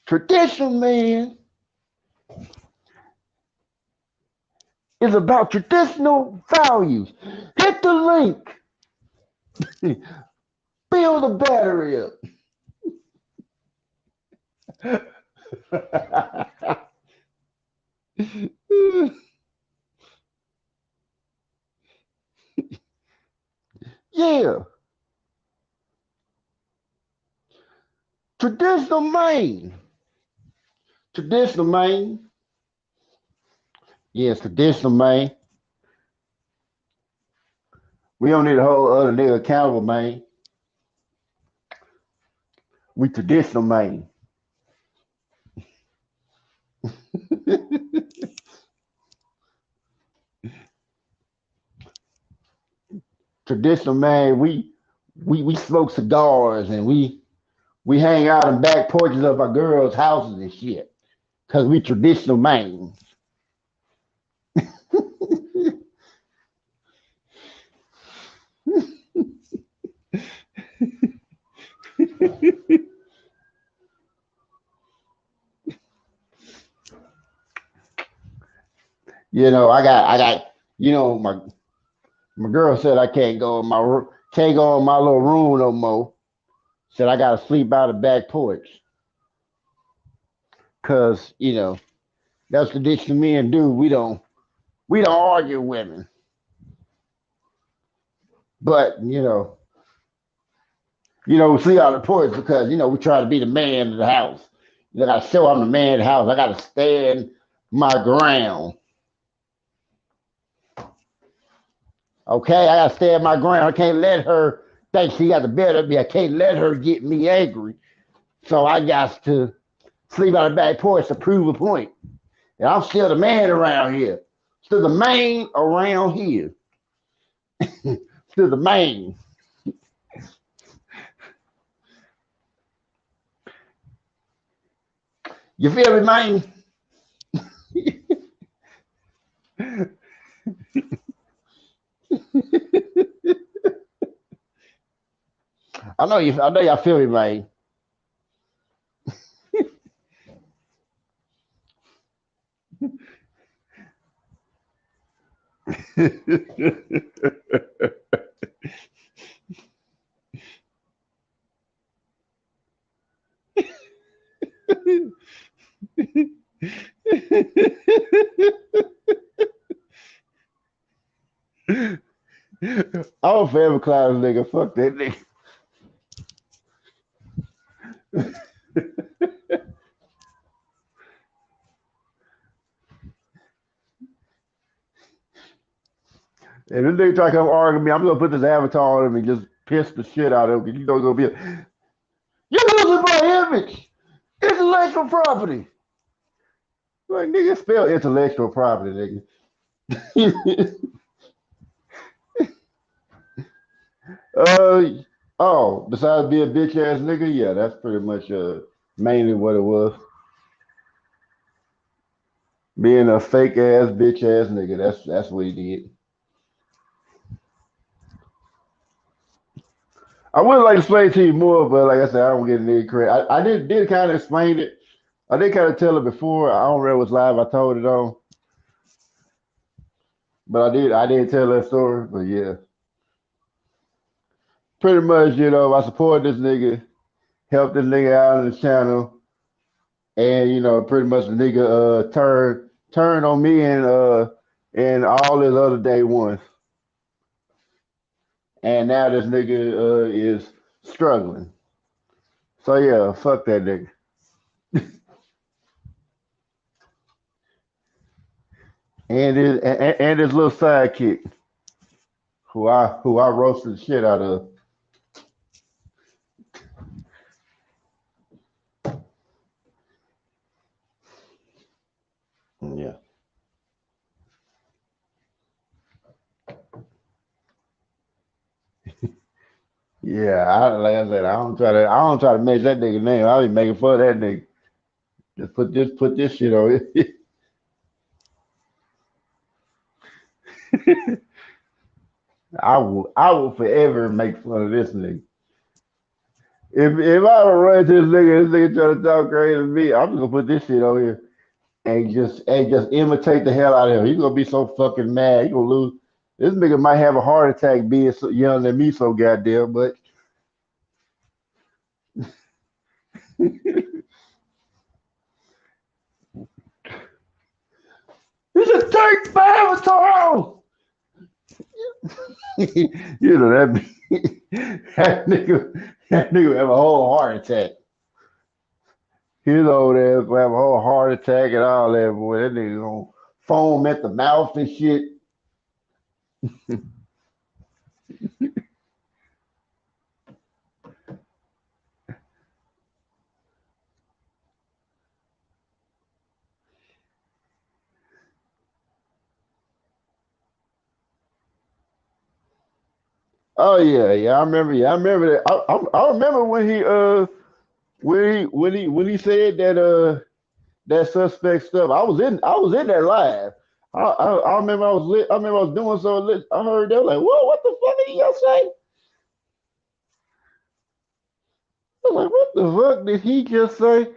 Traditional man is about traditional values. Hit the link. Fill the battery up. Yeah. Traditional man. Traditional man. Yes, traditional man. We don't need a whole other nigga accountable, man. We traditional, man. Traditional, man. We smoke cigars and we hang out in back porches of our girls' houses and shit. Cause we traditional, man. I got. My girl said I can't go in my little room no more. Said I gotta sleep out the back porch. Cause that's what traditional men do. We don't argue with women. But we sleep out the porch because we try to be the man of the house. I gotta show I'm the man of the house. I gotta stand my ground. Okay, I gotta stand my ground. I can't let her think she got the better of me. I can't let her get me angry. So I got to sleep out the back porch to prove a point. And I'm still the man around here. Still the man around here. Still the man. You feel me, man? I know y'all feel me, man. I'm a forever class nigga. Fuck that nigga. And this nigga try to come argue with me, I'm gonna put this avatar on him and just piss the shit out of him. Because gonna be you're losing my image. Intellectual property. Like nigga, spell intellectual property, nigga. uh besides being a bitch ass nigga, yeah, that's pretty much mainly what it was. Being a fake ass bitch ass nigga, that's what he did. I would like to explain to you more, but like I said, I don't get any credit. I did kind of explain it. I did kind of tell it before. I don't remember what's live. I told it on, but I did tell that story. But yeah, pretty much, I support this nigga, help this nigga out on the channel, and pretty much the nigga turned on me and all his other day ones, and now this nigga is struggling. So yeah, fuck that nigga. And his little sidekick, who I roasted the shit out of. Yeah, Yeah, like I said, I don't try to make that nigga name. I be making fun of that nigga. Just put this shit on it. I will forever make fun of this nigga. If I ever run into this nigga trying to talk crazy to me, I'm just gonna put this shit on here and just imitate the hell out of him. He's gonna be so fucking mad. He gonna lose. This nigga might have a heart attack being so younger than me so goddamn much. It's a tank for Avatar. You know that that nigga have a whole heart attack. His old ass will have a whole heart attack and all that, boy. That nigga gonna foam at the mouth and shit. Oh yeah, yeah. I remember. Yeah, I remember that. I remember when he said that suspect stuff. I was in that live. I remember I was lit. I remember I was doing so lit. I heard they were like, "Whoa, what the fuck did y'all say?" I was like, "What the fuck did he just say?"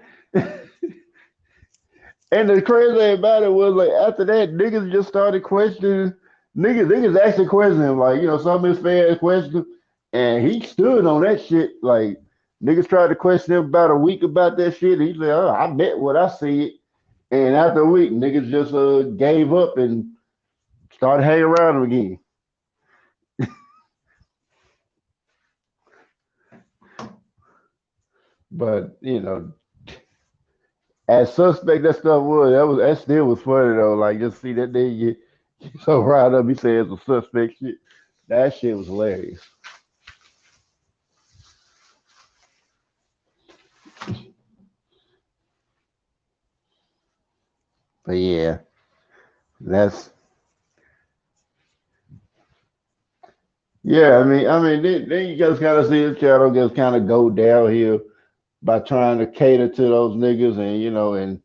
And the crazy thing about it was like after that, niggas just started questioning. Niggas actually questioning him, like some of his fans questioned him, and he stood on that shit. Like niggas tried to question him about a week about that shit. He said, "Oh, I bet what I see." And after a week, niggas just gave up and started hanging around him again. But as suspect that stuff was, that still was funny though. Like just see that nigga get so riled up. He said it's a suspect shit. That shit was hilarious. But yeah, that's yeah. I mean, then you just kind of see his channel just kind of go downhill by trying to cater to those niggas, and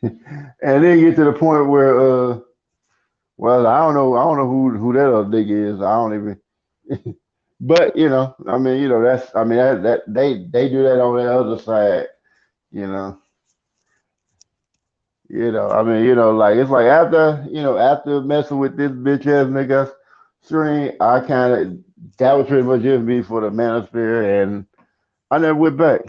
and then get to the point where well, I don't know who that other nigga is. I don't even. But that's they do that on the other side. You know, like it's like after messing with this bitch ass nigga string, I kind of that was pretty much it for me for the manosphere, and I never went back.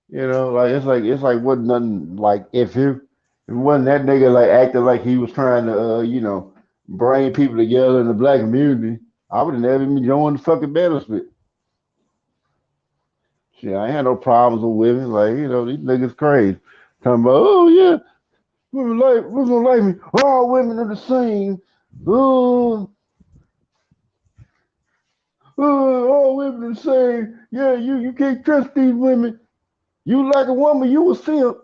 Like it's like wasn't nothing like if it wasn't that nigga like acting like he was trying to bring people together in the black community, I would have never even joined the fucking manosphere. Shit, I ain't had no problems with women. Like, these niggas crazy. Talking about, oh yeah, women like me. All women are the same. Oh, all women are the same. Yeah, you can't trust these women. You like a woman, you a simp.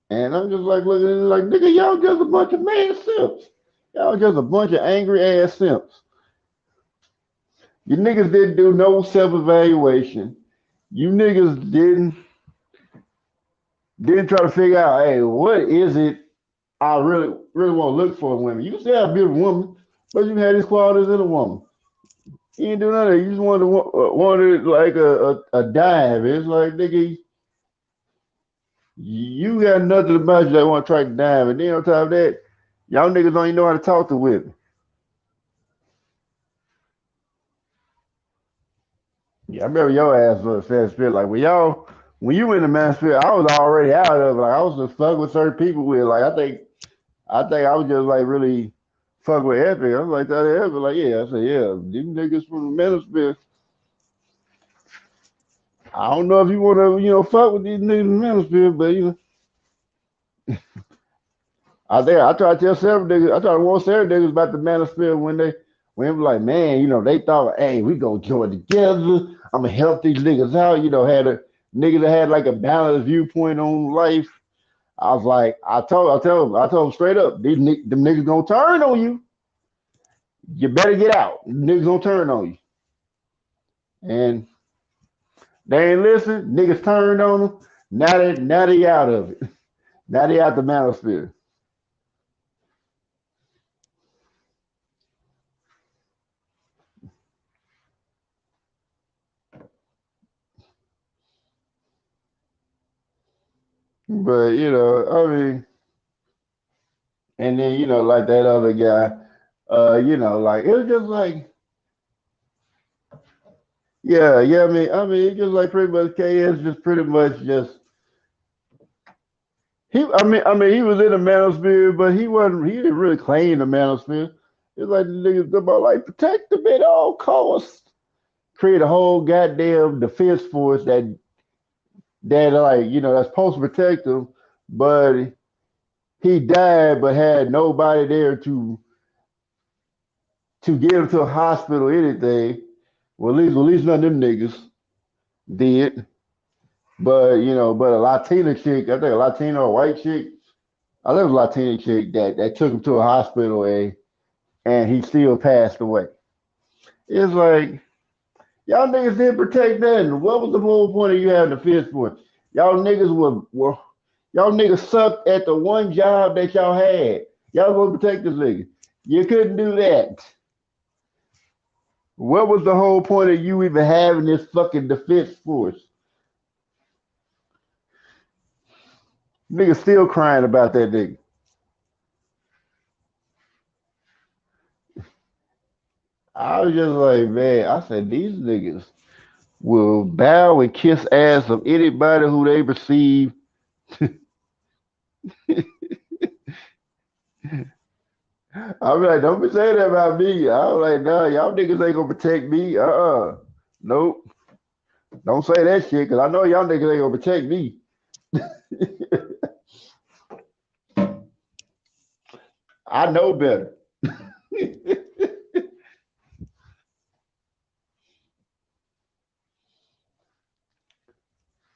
And I'm just like looking at it like, nigga, y'all just a bunch of man simps. Y'all just a bunch of angry ass simps. You niggas didn't do no self evaluation. You niggas didn't try to figure out, hey, what is it I really really want to look for in women? You can say I'm a beautiful woman, but you had these qualities in a woman. You didn't do none of that. You just wanted like a dive. It's like nigga, you got nothing about you that want to try to dive, and then on top of that, y'all niggas don't even know how to talk to women. Yeah, I remember your ass was fast fit. Like when you in the manosphere, I was already out of it. Like I was just fuck with certain people with. Like I think I was just like really fuck with Epic. I was like that Epic. Like yeah, I said yeah, these niggas from the manosphere. I don't know if you want to fuck with these niggas in the manosphere, but I try to tell several niggas. I try to warn several niggas about the manosphere when they were like, man, they thought, hey, we gonna join together. I'm gonna help these niggas out. Had a nigga that had like a balanced viewpoint on life. I was like, I told them straight up, them niggas gonna turn on you. You better get out. Niggas gonna turn on you. And they ain't listen. Niggas turned on them. Now they out of it. Now they out the manosphere. But I mean, and then like that other guy, like it was just like, yeah. I mean, it's just like pretty much KS just pretty much just he. I mean, he was in the manosphere, but he wasn't. He didn't really claim the manosphere. It's like the niggas about like protect them at all costs. Create a whole goddamn defense force that like that's supposed to protect him, but he died, but had nobody there to get him to a hospital or anything. Well, at least none of them niggas did. But a Latina chick, I think a Latina or white chick, I think it was a Latina chick that took him to a hospital and he still passed away. It's like y'all niggas didn't protect nothing. What was the whole point of you having the fist for? Y'all niggas were y'all niggas sucked at the one job that y'all had. Y'all gonna protect this nigga. You couldn't do that. What was the whole point of you even having this fucking defense force? Nigga still crying about that nigga. I was just like, man, I said these niggas will bow and kiss ass of anybody who they perceive. I'm like, don't be saying that about me. I was like, nah, y'all niggas ain't gonna protect me. Nope. Don't say that shit, cause I know y'all niggas ain't gonna protect me. I know better.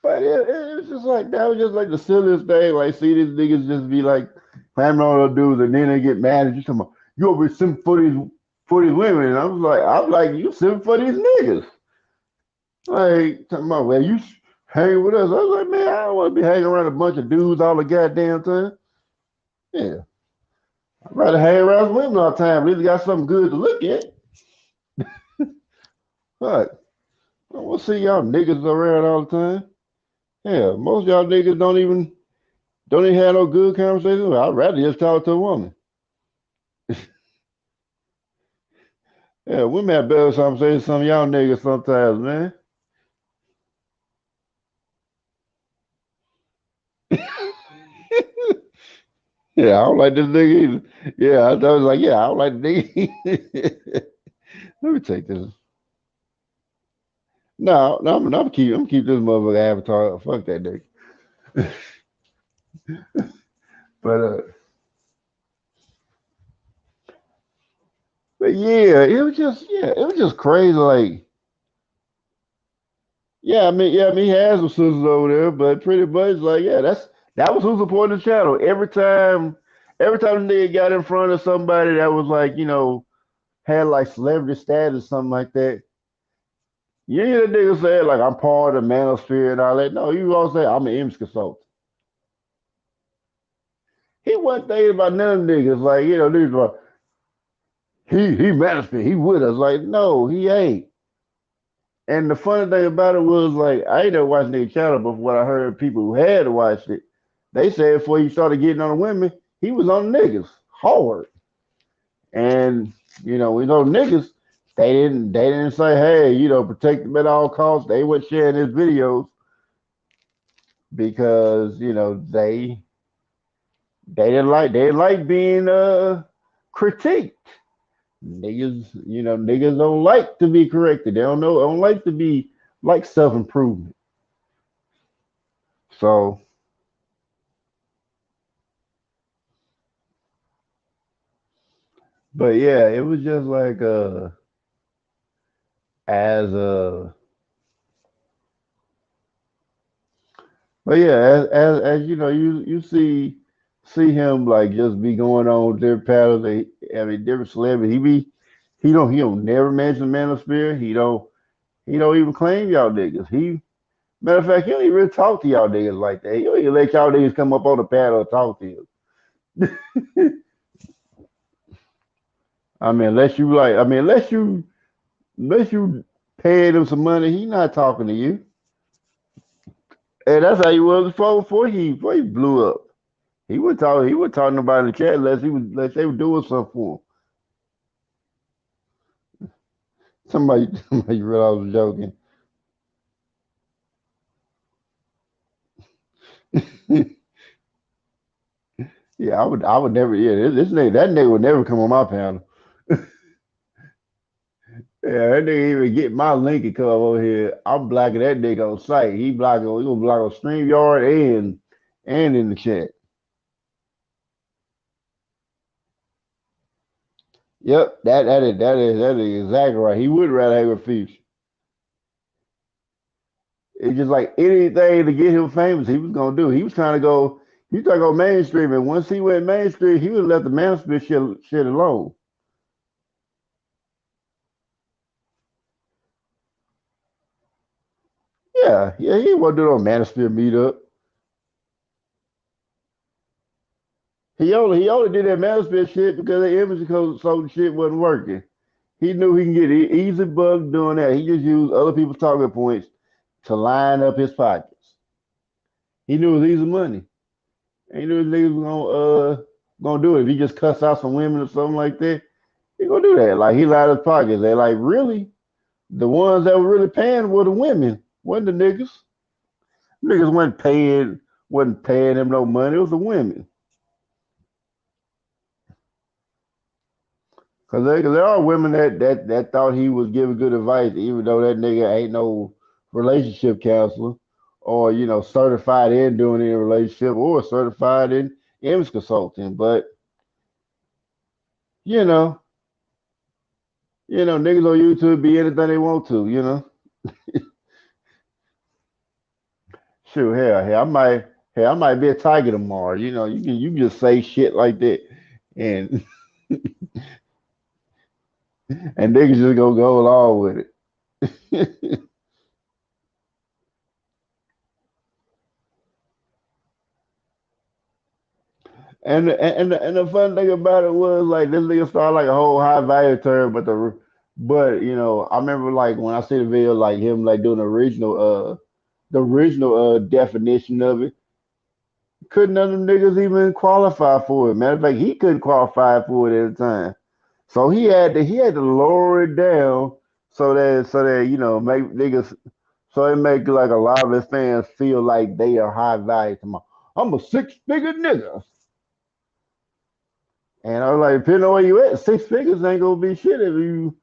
But it was just like that was just like the silliest thing. Like, see these niggas just be like clamming on those dudes, and then they get mad at you. Talking about you over simping for these women, and I'm like, you simping for these niggas. Like, talking about, well, you hang with us. I was like, man, I don't want to be hanging around a bunch of dudes all the goddamn time. Yeah, I'd rather hang around with women all the time. At least got something good to look at. But I don't want to see y'all niggas around all the time. Yeah, most of y'all niggas don't even have no good conversation. I'd rather just talk to a woman. Yeah, women have better conversations than some of y'all niggas sometimes, man. Yeah, I don't like this nigga either. Yeah, I was like, yeah, I don't like the nigga. Let me take this. No, no, I'm keep this motherfucker avatar. Fuck that nigga. But it was just crazy. Like, he has some sisters over there, but pretty much like, yeah, that was who supported the channel. Every time the nigga got in front of somebody that was like, had like celebrity status, something like that. You hear the nigga say like I'm part of the manosphere and all that. No, you all say I'm an image consultant. He wasn't thinking about none of them niggas. Like, niggas like he manosphere, he with us. Like, no, he ain't. And the funny thing about it was like I ain't never watched nigga channel, but what I heard people who had watched it, they said before he started getting on the women, he was on niggas hard. And we know niggas, they didn't say, hey, protect them at all costs. They weren't sharing his videos because they didn't like being critiqued. Niggas don't like to be corrected. They don't like to be like self-improvement. So, but yeah, it was just like as but yeah, as you see him like just be going on different paddles. I mean, different celebrities. he don't never mention Manosphere. He don't even claim y'all niggas. Matter of fact, he don't even really talk to y'all niggas like that. He don't even let y'all niggas come up on the panel and talk to him. I mean, unless you paying him some money, he not talking to you. And that's how he was before he blew up. He would talk to nobody in the chat unless they were doing something for him. Somebody realized I was joking. Yeah, I would never. Yeah, this nigga, that nigga would never come on my panel. Yeah, that nigga even get my link and come over here. I'm blocking that nigga on site. He gonna block on StreamYard and in the chat. Yep, that is exactly right. He would rather hang with Future. It's just like anything to get him famous, he was gonna do. He was trying to go mainstream, and once he went mainstream, he would have left the Manosphere shit alone. Yeah, yeah, he wasn't doing no Manosphere meetup. He only did that Manosphere shit because the image so the shit wasn't working. He knew he can get easy bucks doing that. He just used other people's talking points to line up his pockets. He knew it was easy money. And he knew his niggas was gonna do it. If he just cuss out some women or something like that, he gonna do that. Like he lined his pockets. They like really the ones that were really paying were the women, wasn't the niggas. Niggas wasn't paying him no money. It was the women. Cause there are women that thought he was giving good advice, even though that nigga ain't no relationship counselor or certified in doing any relationship or certified in image consulting. But you know, niggas on YouTube be anything they want to. Sure, hell, I might be a tiger tomorrow. You can just say shit like that, and and niggas just gonna go along with it. And the fun thing about it was like this nigga started like a whole high value term, but I remember like when I see the video like him like doing the original definition of it, couldn't none of them niggas even qualify for it. Matter of fact, he couldn't qualify for it at the time. So he had to lower it down so that make niggas so it make like a lot of his fans feel like they are high value. I'm a six-figure nigga. And I was like, depending on where you at, six figures ain't gonna be shit if you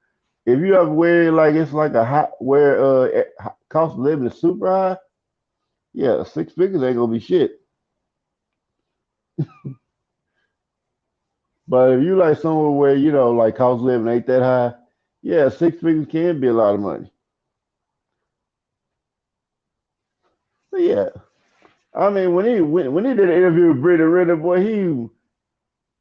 have where like it's like a high where cost of living is super high. Yeah, six figures ain't gonna be shit. But if you like somewhere where like cost of living ain't that high, yeah, six figures can be a lot of money. But yeah, I mean when he did an interview with Brittany Renner, boy,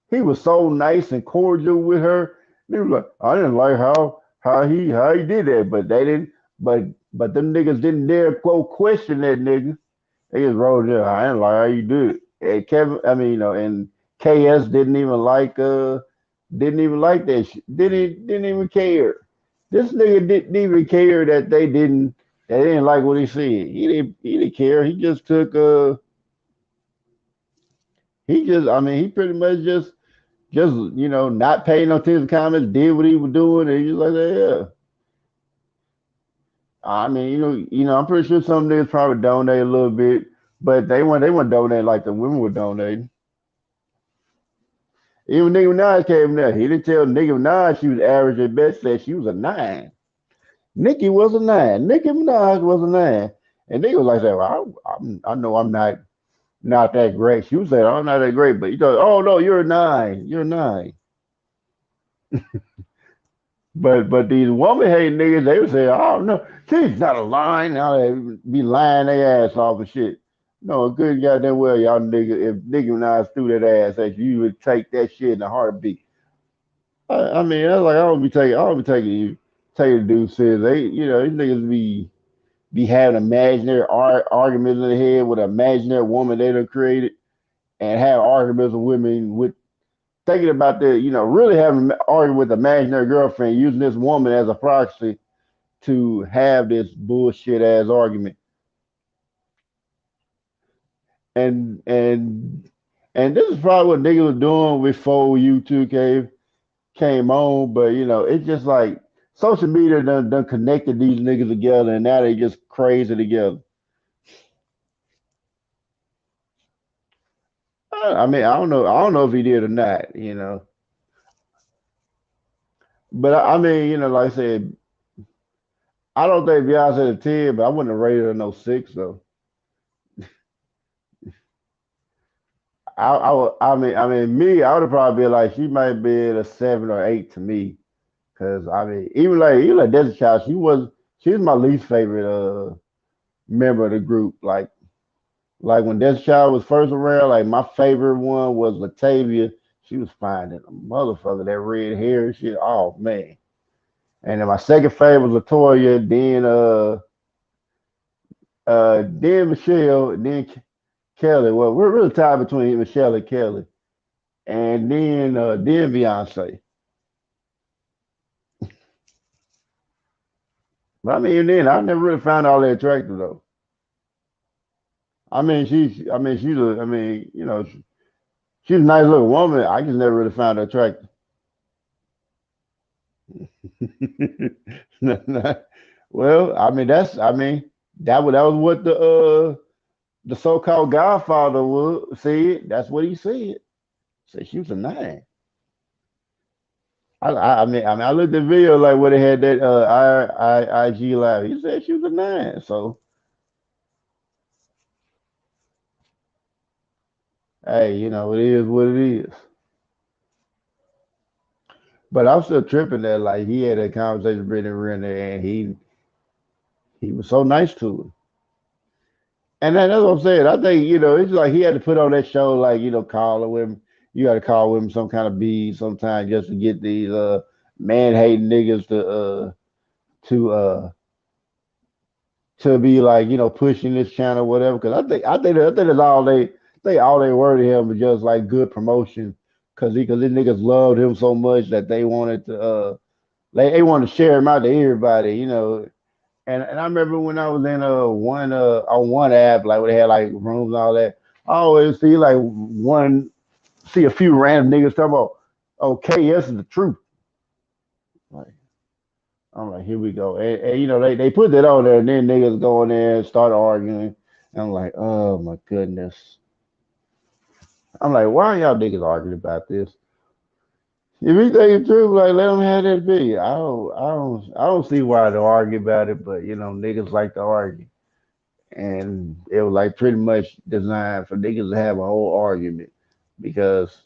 he was so nice and cordial with her. He was like, I didn't like how he did that, but they didn't. But them niggas didn't dare quote question that nigga. They just rolled there. I didn't like how you did it. And Kevin, I mean, and KS didn't even like that shit. Didn't even care. This nigga didn't even care that they didn't like what he said. He didn't care. He pretty much just not paying no attention to comments, did what he was doing, and he was like, yeah. I mean, I'm pretty sure some niggas probably donate a little bit, but they weren't donating like the women were donating. Even Nicki Minaj came there. He didn't tell Nicki Minaj she was average at best, said she was a nine. Nicki was a nine. Nicki Minaj was a nine. And they was like that. Well, I know I'm not that great. She was saying I'm not that great, but oh no, you're a nine. You're a nine. But these woman hating niggas, they would say, oh no, she's not a line. Now they be lying their ass off and shit. No, good goddamn well, y'all niggas, if Nicki Minaj threw that ass at you, you would take that shit in a heartbeat. I mean, that's like I don't be taking the dude serious. They, these niggas be having imaginary arguments in their head with an imaginary woman they done created, and have arguments with women with thinking about the, really having an argument with imaginary girlfriend, using this woman as a proxy to have this bullshit ass argument. And this is probably what niggas were doing before YouTube came on, but it's just like social media done connected these niggas together, and now they just crazy together. I mean, I don't know if he did or not. But I mean, like I said, I don't think Beyonce a 10, but I wouldn't have rated her no 6 though. I mean, me, I would have probably been like she might be a 7 or 8 to me, because I mean, even like Destiny Child, she was my least favorite member of the group. Like when Destiny Child was first around, like my favorite one was Latavia. She was fine in a motherfucker, that red hair and shit. Oh man. And then my second favorite was Latoya, then Michelle, then Kelly. Well, we're really tied between Michelle and Kelly, and then Beyonce. But I mean, even then, I never really found all that attractive though. I mean, she's a nice little woman. I just never really found her attractive. Well, that was what the so-called Godfather would said. That's what he said. Said she was a 9. I looked at the video like where they had that IG live. He said she was a 9. So hey, it is what it is. But I'm still tripping that like he had a conversation with Brittany Renner, and he was so nice to her. And that's what I'm saying. I think, it's like he had to put on that show, like, call with him. You got to call with him some kind of beat sometimes just to get these man hating niggas to to be like, pushing this channel, whatever. Because I think that's all they were to him was just like good promotion. Because these niggas loved him so much that they wanted to they wanted to share him out to everybody. And I remember when I was in one on one app, like where they had like rooms and all that, I always see a few random niggas talking about, oh, KS is the truth. Like, I'm like, here we go. And they put that on there, and then niggas go in there and start arguing. And I'm like, oh my goodness. I'm like, why are y'all niggas arguing about this? If you think it's true, like let them have that be. I don't see why they argue about it, but niggas like to argue, and it was like pretty much designed for niggas to have a whole argument because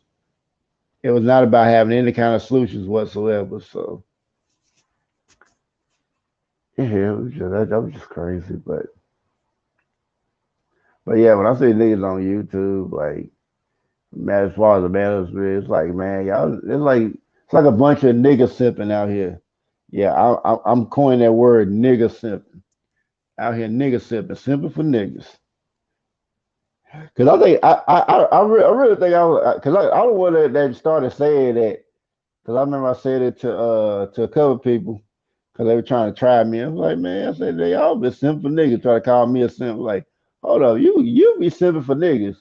it was not about having any kind of solutions whatsoever. So yeah, that was just crazy. But yeah, when I see niggas on YouTube, like man, as far as the matters, it's like man, y'all, it's like a bunch of niggas simping out here. Yeah, I'm coining that word, nigga simping. Out here, nigga simping for niggas. Cause I think I really think cause I don't want that started saying that. Cause I remember I said it to a couple people because they were trying to try me. I was like, man, I said they all been simping for niggas, try to call me a simp. Like, hold up, you be simping for niggas.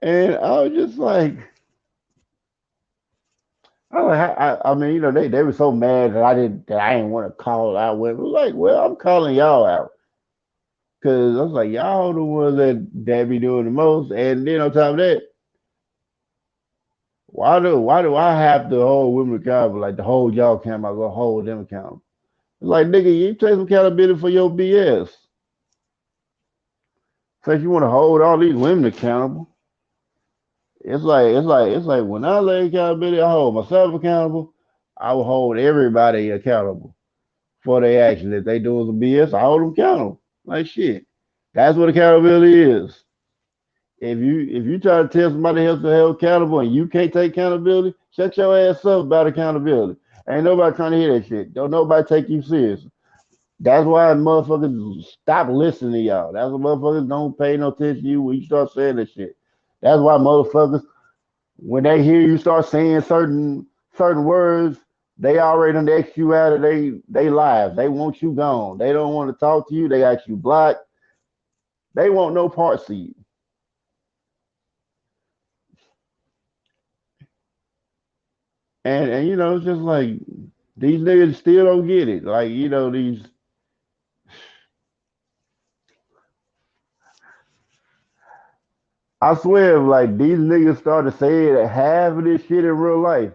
And I was just like, I mean, they were so mad that I didn't want to call out with. It was like, well, I'm calling y'all out because I was like, y'all the ones that be doing the most. And then on top of that, why do I have to hold women accountable? Like to hold y'all accountable, I go hold them accountable. It's like, nigga, you take some accountability for your BS. So if you want to hold all these women accountable, it's like when I lay accountability, I hold myself accountable. I will hold everybody accountable for their actions. If they doing some BS, I hold them accountable. Like shit. That's what accountability is. If you try to tell somebody else to hold accountable and you can't take accountability, shut your ass up about accountability. Ain't nobody trying to hear that shit. Don't nobody take you serious. That's why motherfuckers stop listening to y'all. That's why motherfuckers don't pay no attention to you when you start saying that shit. That's why motherfuckers, when they hear you start saying certain words, they already done X you out of they lives. They want you gone. They don't want to talk to you. They got you blocked. They want no parts of you. And it's just like these niggas still don't get it. Like, these I swear if like these niggas started saying that half of this shit in real life,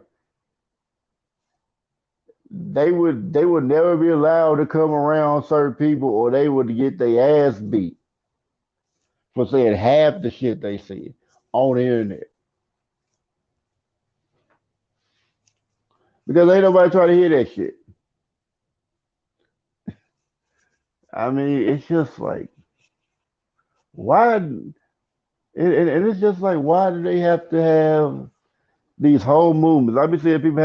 they would never be allowed to come around certain people or they would get their ass beat for saying half the shit they said on the internet. Because ain't nobody trying to hear that shit. I mean, it's just like why and it's just like why do they have to have these whole movements? I've been seeing people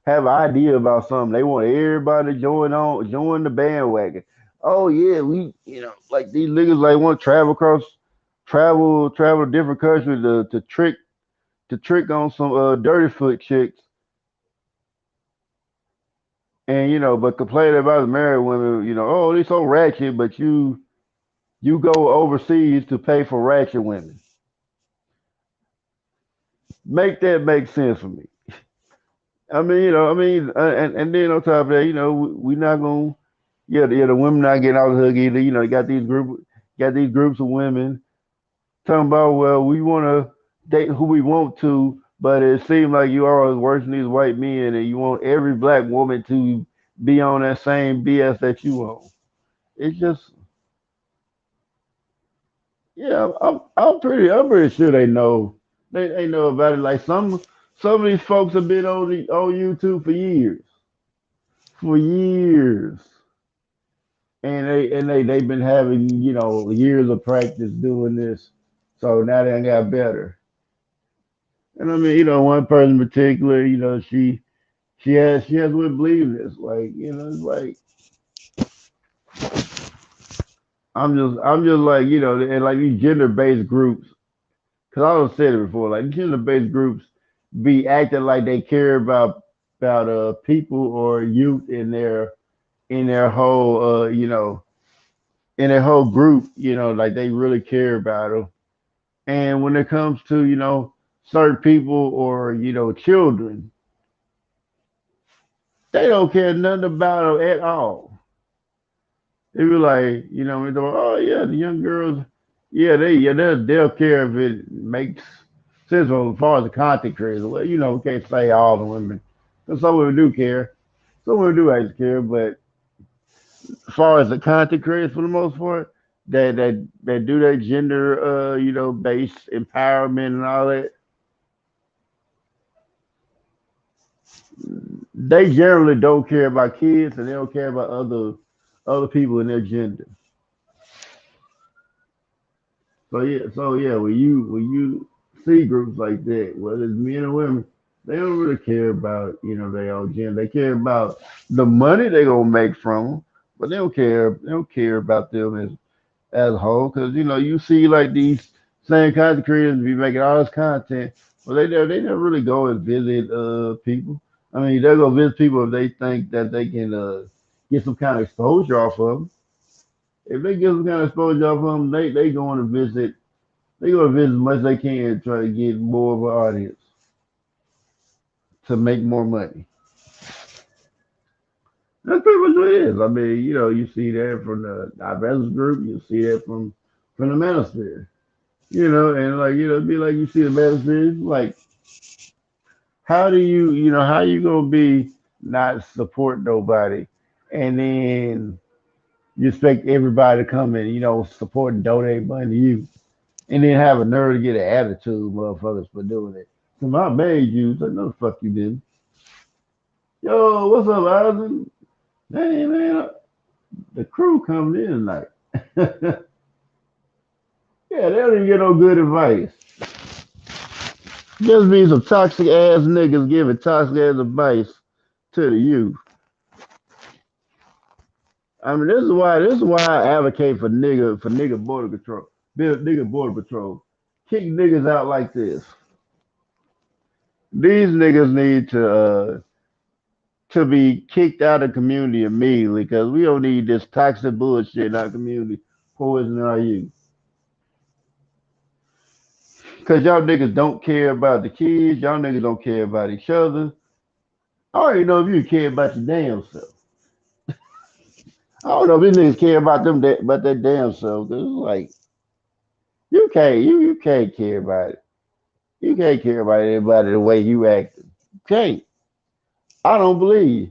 have an idea about something. They want everybody to join the bandwagon. Oh yeah, we like these niggas like want to travel to different countries to trick on some dirty foot chicks and but complain about the married women, oh they so ratchet, but you go overseas to pay for ratchet women. Make that make sense for me. And then on top of that, we not gonna, the women not getting out of the hook either. You got these groups of women talking about, well, we want to date who we want to, but it seems like you always worse than these white men, and you want every black woman to be on that same BS that you on. It's just, yeah, I'm pretty sure they know about it. Like some of these folks have been on YouTube for years, and they've been having years of practice doing this, so now they got better. And I mean, one person in particular, she has would believe this, like it's like I'm just like and like these gender based groups, because I don't said it before, like gender based groups be acting like they care about people or youth in their whole in their whole group, like they really care about them. And when it comes to, certain people or, children, they don't care nothing about them at all. They be like, when they're, oh yeah, the young girls, yeah, they'll care if it makes sense as far as the content creators. Well, we can't say all the women, because some women do care. Some women do actually care, but as far as the content creators, for the most part, that do that gender, based empowerment and all that, they generally don't care about kids and they don't care about other people in their gender. So yeah, when you see groups like that, whether it's men or women, they don't really care about their own gender. They care about the money they gonna make from them, but they don't care. They don't care about them as a whole, because you see like these same content creators be making all this content, but they never really go and visit people. I mean, they go visit people if they think that they can get some kind of exposure off of them. If they get some kind of exposure off of them, they going to visit. They go to visit as much as they can, try to get more of an audience to make more money. That's pretty much what it is. I mean, you see that from the Divestors group, you see that from the Manosphere. And like it'd be like you see the Manosphere, like how you gonna be not support nobody, and then you expect everybody to come and support and donate money to you, and then have a nerve to get an attitude, motherfuckers, for doing it. So I made you. It's like, no, the fuck you didn't. Yo, what's up, Isaac? Hey, man, the crew coming in tonight. Yeah, they don't even get no good advice. Just be some toxic ass niggas giving toxic ass advice to the youth. I mean, this is why I advocate for nigga border control, build nigga border patrol, kick niggas out like this. These niggas need to be kicked out of the community immediately because we don't need this toxic bullshit in our community poisoning our youth. Because y'all niggas don't care about the kids, y'all niggas don't care about each other. I don't even know if you care about your damn self. I don't know if these niggas care about them about their damn self. Cause it's like you can't care about it. You can't care about anybody the way you acting. You can't. I don't believe you.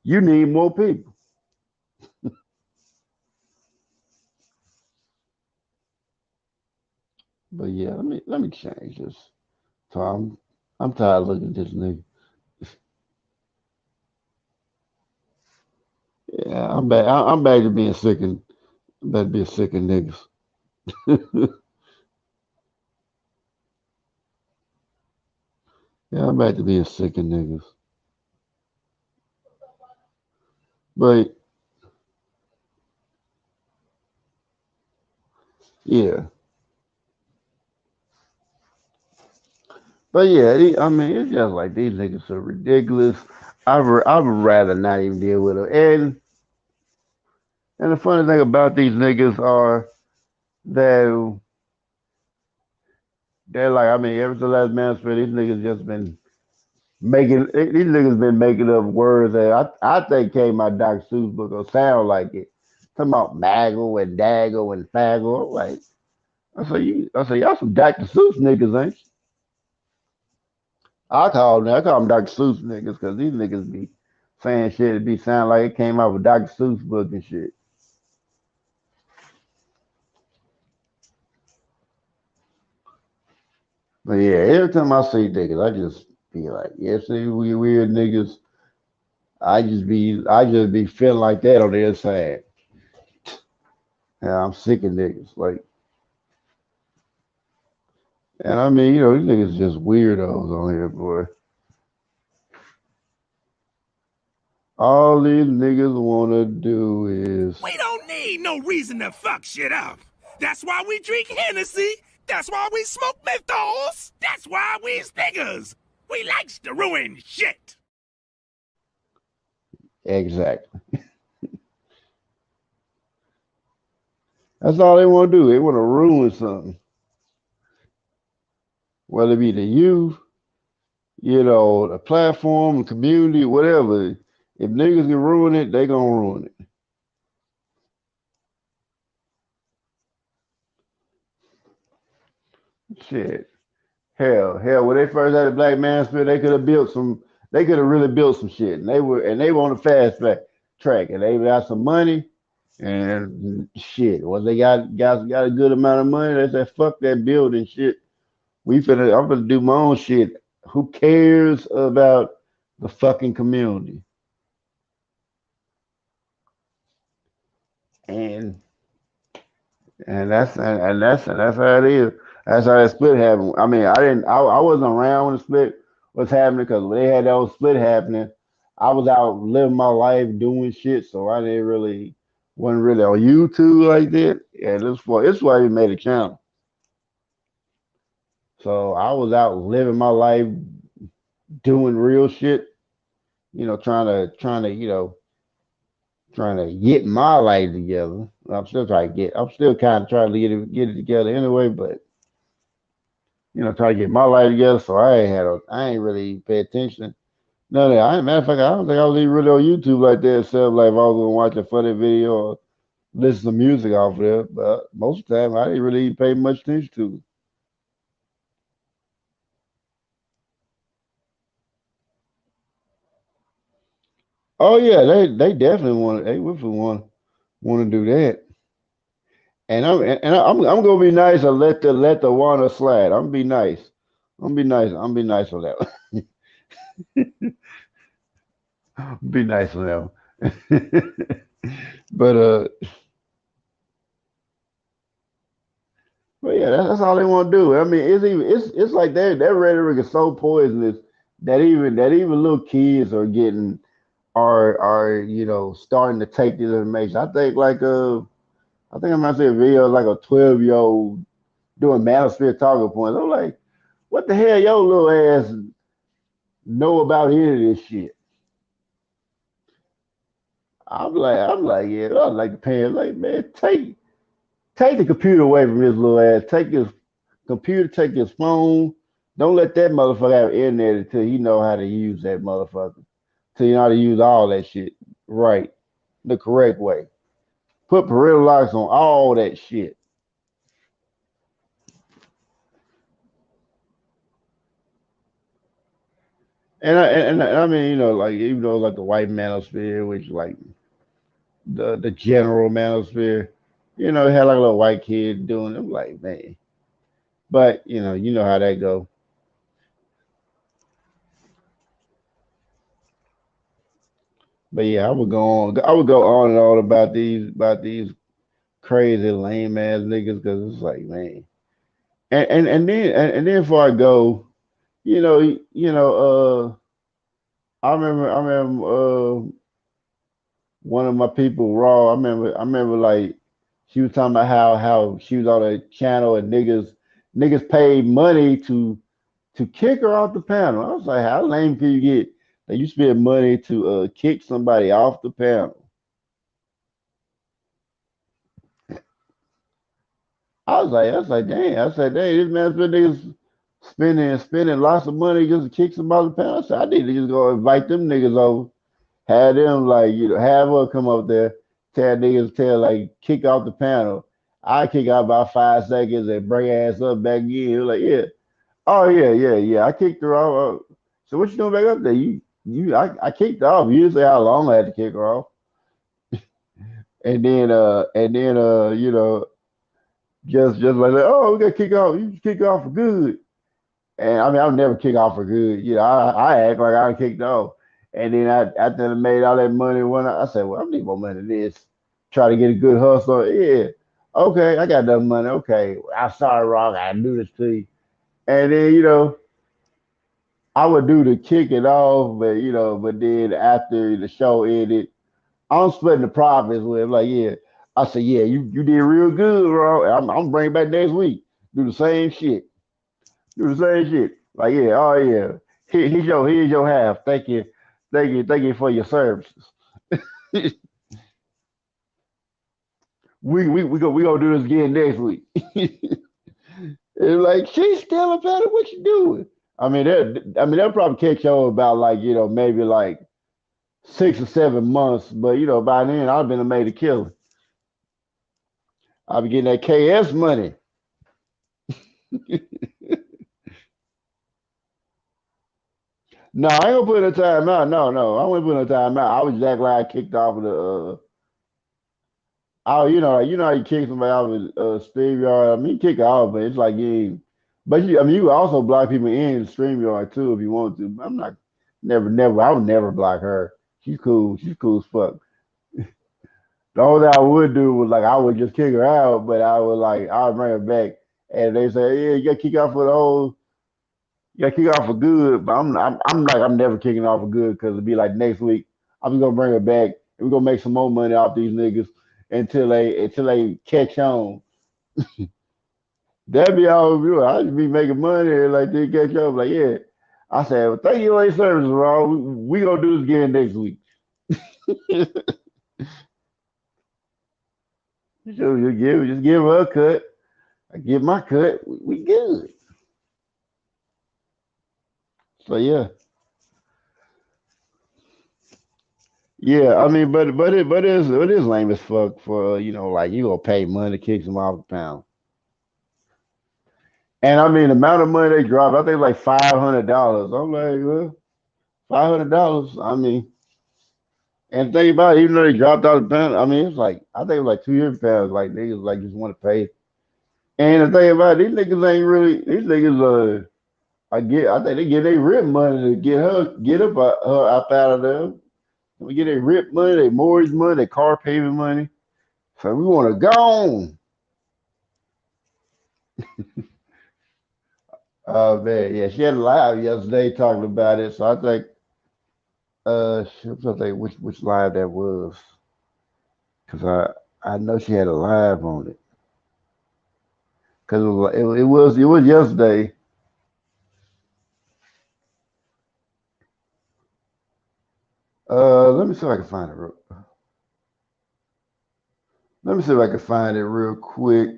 You need more people. But yeah, let me change this. So I'm tired of looking at this nigga. Yeah, I'm back. I'm back to being sick and back to being sick of niggas. Yeah, I'm back to being sick of niggas. But yeah, but yeah, I mean, it's just like these niggas are ridiculous. I would rather not even deal with them. And the funny thing about these niggas are that they're like, I mean, ever since last man spit, these niggas just been these niggas been making up words that I think came out of Dr. Seuss book or sound like it. Talking about maggle and daggle and faggle. I'm like, I say y'all some Dr. Seuss niggas, ain't you? I call them Dr. Seuss niggas because these niggas be saying shit that be sound like it came out of a Dr. Seuss book and shit. But yeah, every time I see niggas, I just be like, yeah, see, we weird niggas. I just be feeling like that on the inside. Yeah, I'm sick of niggas. Like, and I mean, these niggas just weirdos on here, boy. All these niggas wanna do is, We don't need no reason to fuck shit up. That's why we drink Hennessy. That's why we smoke menthols. That's why we niggas. We likes to ruin shit. exactly. That's all they want to do. They want to ruin something, whether it be the youth, the platform, the community, whatever. If niggas can ruin it, they gonna ruin it. Shit. Hell. When they first had the Black Man Spirit, they could have built some. They could have really built some shit, and they were on the fast track, and they got some money, and shit. Once they got a good amount of money, they said, "Fuck that building shit. I'm gonna do my own shit. Who cares about the fucking community?" And and that's how it is. That's how that split happened. I mean, I wasn't around when the split was happening because when they had that whole split happening, I was out living my life doing shit, so I didn't really wasn't really on YouTube like that. And it's why we made a channel. So I was out living my life doing real shit, trying to get my life together. I'm still kind of trying to get it together anyway, but try to get my life together. So I ain't really pay attention. No, no. Matter of fact, I don't think I was even really on YouTube like that. Except like if I was gonna watch a funny video or listen to music off of there. But most of the time, I didn't really pay much attention to it. Oh yeah, they definitely they would want to do that. And I'm gonna be nice and let the water slide. I'm gonna be nice. I'm gonna be nice. I'm gonna be nice on that one. Be nice on that one. But Well, yeah, that's all they want to do. I mean, it's like that rhetoric is so poisonous that even little kids are getting are starting to take this information. I think I might see a video of like a 12-year-old doing manosphere talking points. I'm like, what the hell, your little ass know about any of this shit? I'm like, yeah, I like the parents, like, man, take the computer away from his little ass. Take his computer, take his phone. Don't let that motherfucker have internet until he know how to use that motherfucker. Till you know how to use all that shit right, the correct way. Put parental locks on all that shit. And I mean, like even though like the white manosphere, which like the general manosphere, it had like a little white kid doing it. I'm like, man. But you know how that go. But yeah, I would go on and on about these crazy lame ass niggas because it's like, man. And then before I go, you know, I remember one of my people raw. I remember like she was talking about how she was on a channel and niggas paid money to kick her off the panel. I was like, how lame can you get that you spend money to kick somebody off the panel? I was like, dang. I said, dang, this man spent niggas spending lots of money just to kick somebody off the panel. I said, I need to just go invite them niggas over, have them like have her come up there, tell like kick off the panel. I kick out about 5 seconds and bring her ass up back in. Like, yeah, oh yeah, yeah, yeah. I kicked her off. So what you doing back up there? I kicked her off. You didn't say how long I had to kick her off. And then just like, oh, we got to kick off. You kick off for good. And I mean, I'll never kick off for good. I act like I kicked off. And then after I made all that money, I said, well, I need more money than this. Try to get a good hustle. Yeah. Okay, I got enough money. Okay. I started wrong. I do this to you. And then, I would do the kick it off, but then after the show ended, I'm splitting the profits with him. Like, yeah. I said, yeah, you did real good, bro. I'm bringing back next week. Do the same shit. Do the same shit. Like, yeah, oh yeah. Here's your half. Thank you for your services. We gonna do this again next week. It's like she's still about it. What you doing? They'll probably catch on about like maybe like 6 or 7 months, but by then I've been made a killing. I'll be getting that KS money. No, I ain't gonna put in a timeout. No, no, I wouldn't put in a timeout. I was exactly like I kicked off of the. Oh, how you kick somebody out of the StreamYard. I mean, you kick off, but it's like but you can also block people in StreamYard too if you want to. I'm not, never. I would never block her. She's cool. She's cool as fuck. The only thing I would do was like I would just kick her out, but I would bring her back, and they say, yeah, you got to kick off for the whole. You got to kick off for good, but I'm never kicking off for good because it'll be like next week. I'm just gonna bring her back and we're gonna make some more money off these niggas until they catch on. That'd be all we do. I just be making money and like they catch on. Like, yeah. I said, well, thank you for your service, Ron. We gonna do this again next week. So just give her a cut. I give my cut. We good. So yeah. Yeah, I mean, but it is lame as fuck for like you gonna pay money to kick some off the pound, and I mean the amount of money they drop, I think like $500. I'm like, well, $500. I mean, and think about it, even though they dropped out the pound, I mean it's like I think it was like 200 pounds. Like niggas like just want to pay. And the thing about it, these niggas ain't really these niggas. I think they get their rent money to get her up out of there. We get their rent money, their mortgage money, their car payment money. So we want to go on. Oh man, yeah, she had a live yesterday talking about it. So I think she was trying to think which live that was. Cause I know she had a live on it. Cause it was yesterday. Let me see if I can find it. Let me see if I can find it real quick.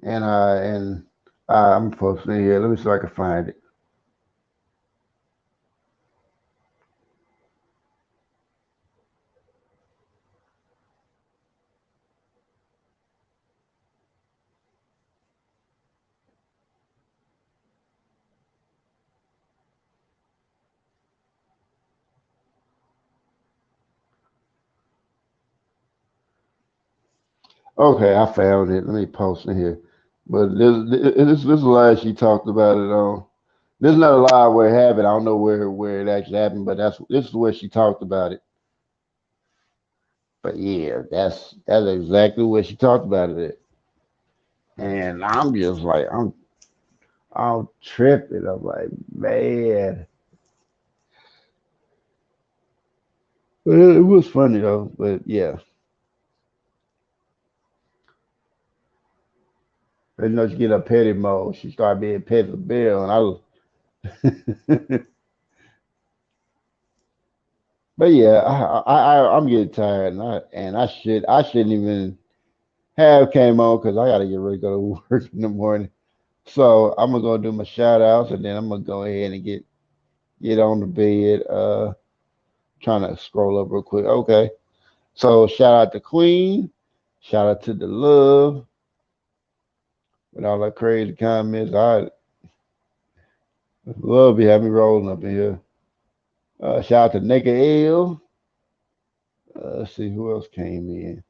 And I'm posting it here. Let me see if I can find it. Okay, I found it. Let me post it here. But this live she talked about it on. This is not a live where it happened. I don't know where it actually happened, but this is where she talked about it. But yeah, that's exactly what she talked about it. And I'm just like I'm tripping. I'm like, man. But it was funny though. But yeah, you know she get a petty mode. She started being petty to Bill, and I was. But yeah, I'm getting tired, and I shouldn't even have came on because I gotta get ready to go to work in the morning. So I'm gonna go do my shout outs, and then I'm gonna go ahead and get on the bed. Trying to scroll up real quick. Okay, so shout out to Queen, shout out to the love with all that crazy comments. I love be having me rolling up in here. Shout out to Naked L. Let's see who else came in.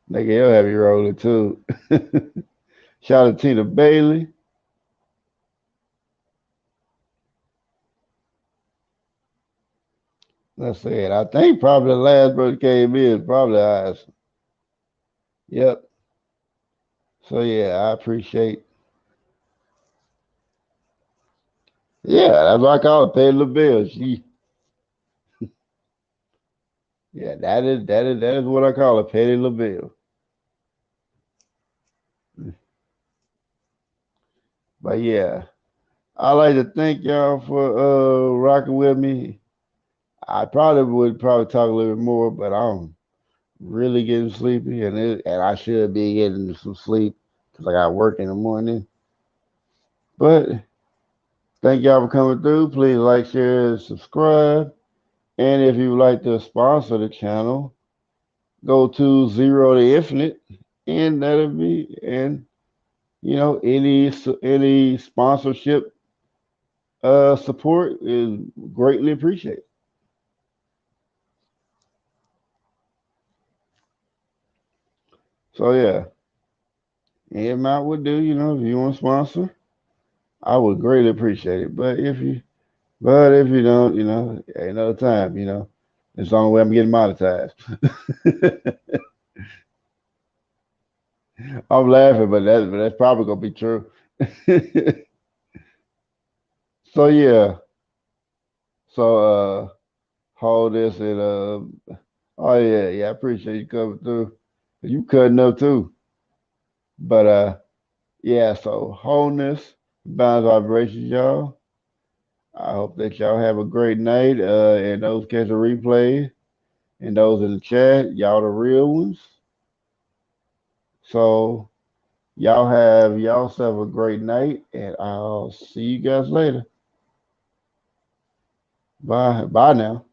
Naked L have me rolling too. Shout out to Tina Bailey. Let's see it. I think probably the last brother came in, probably eyes. Yep. So yeah, I appreciate. Yeah, that's what I call it, pay the bill. Yeah, that is what I call it, pay the bill. But yeah, I like to thank y'all for rocking with me. I probably would probably talk a little bit more, but I'm really getting sleepy, and I should be getting some sleep because I got work in the morning. But thank y'all for coming through. Please like, share, and subscribe. And if you would like to sponsor the channel, go to Zero to Infinite, and that'll be and any sponsorship support is greatly appreciated. So yeah, any amount would do. If you want to sponsor, I would greatly appreciate it. But if you don't, ain't no time. It's the only way I'm getting monetized. I'm laughing, but that's probably gonna be true. So yeah, so hold this and oh yeah, I appreciate you coming through. You cutting up too, but yeah. So wholeness, bounds vibrations, y'all. I hope that y'all have a great night. And those catch a replay, and those in the chat, y'all the real ones. So y'all have a great night, and I'll see you guys later. Bye now.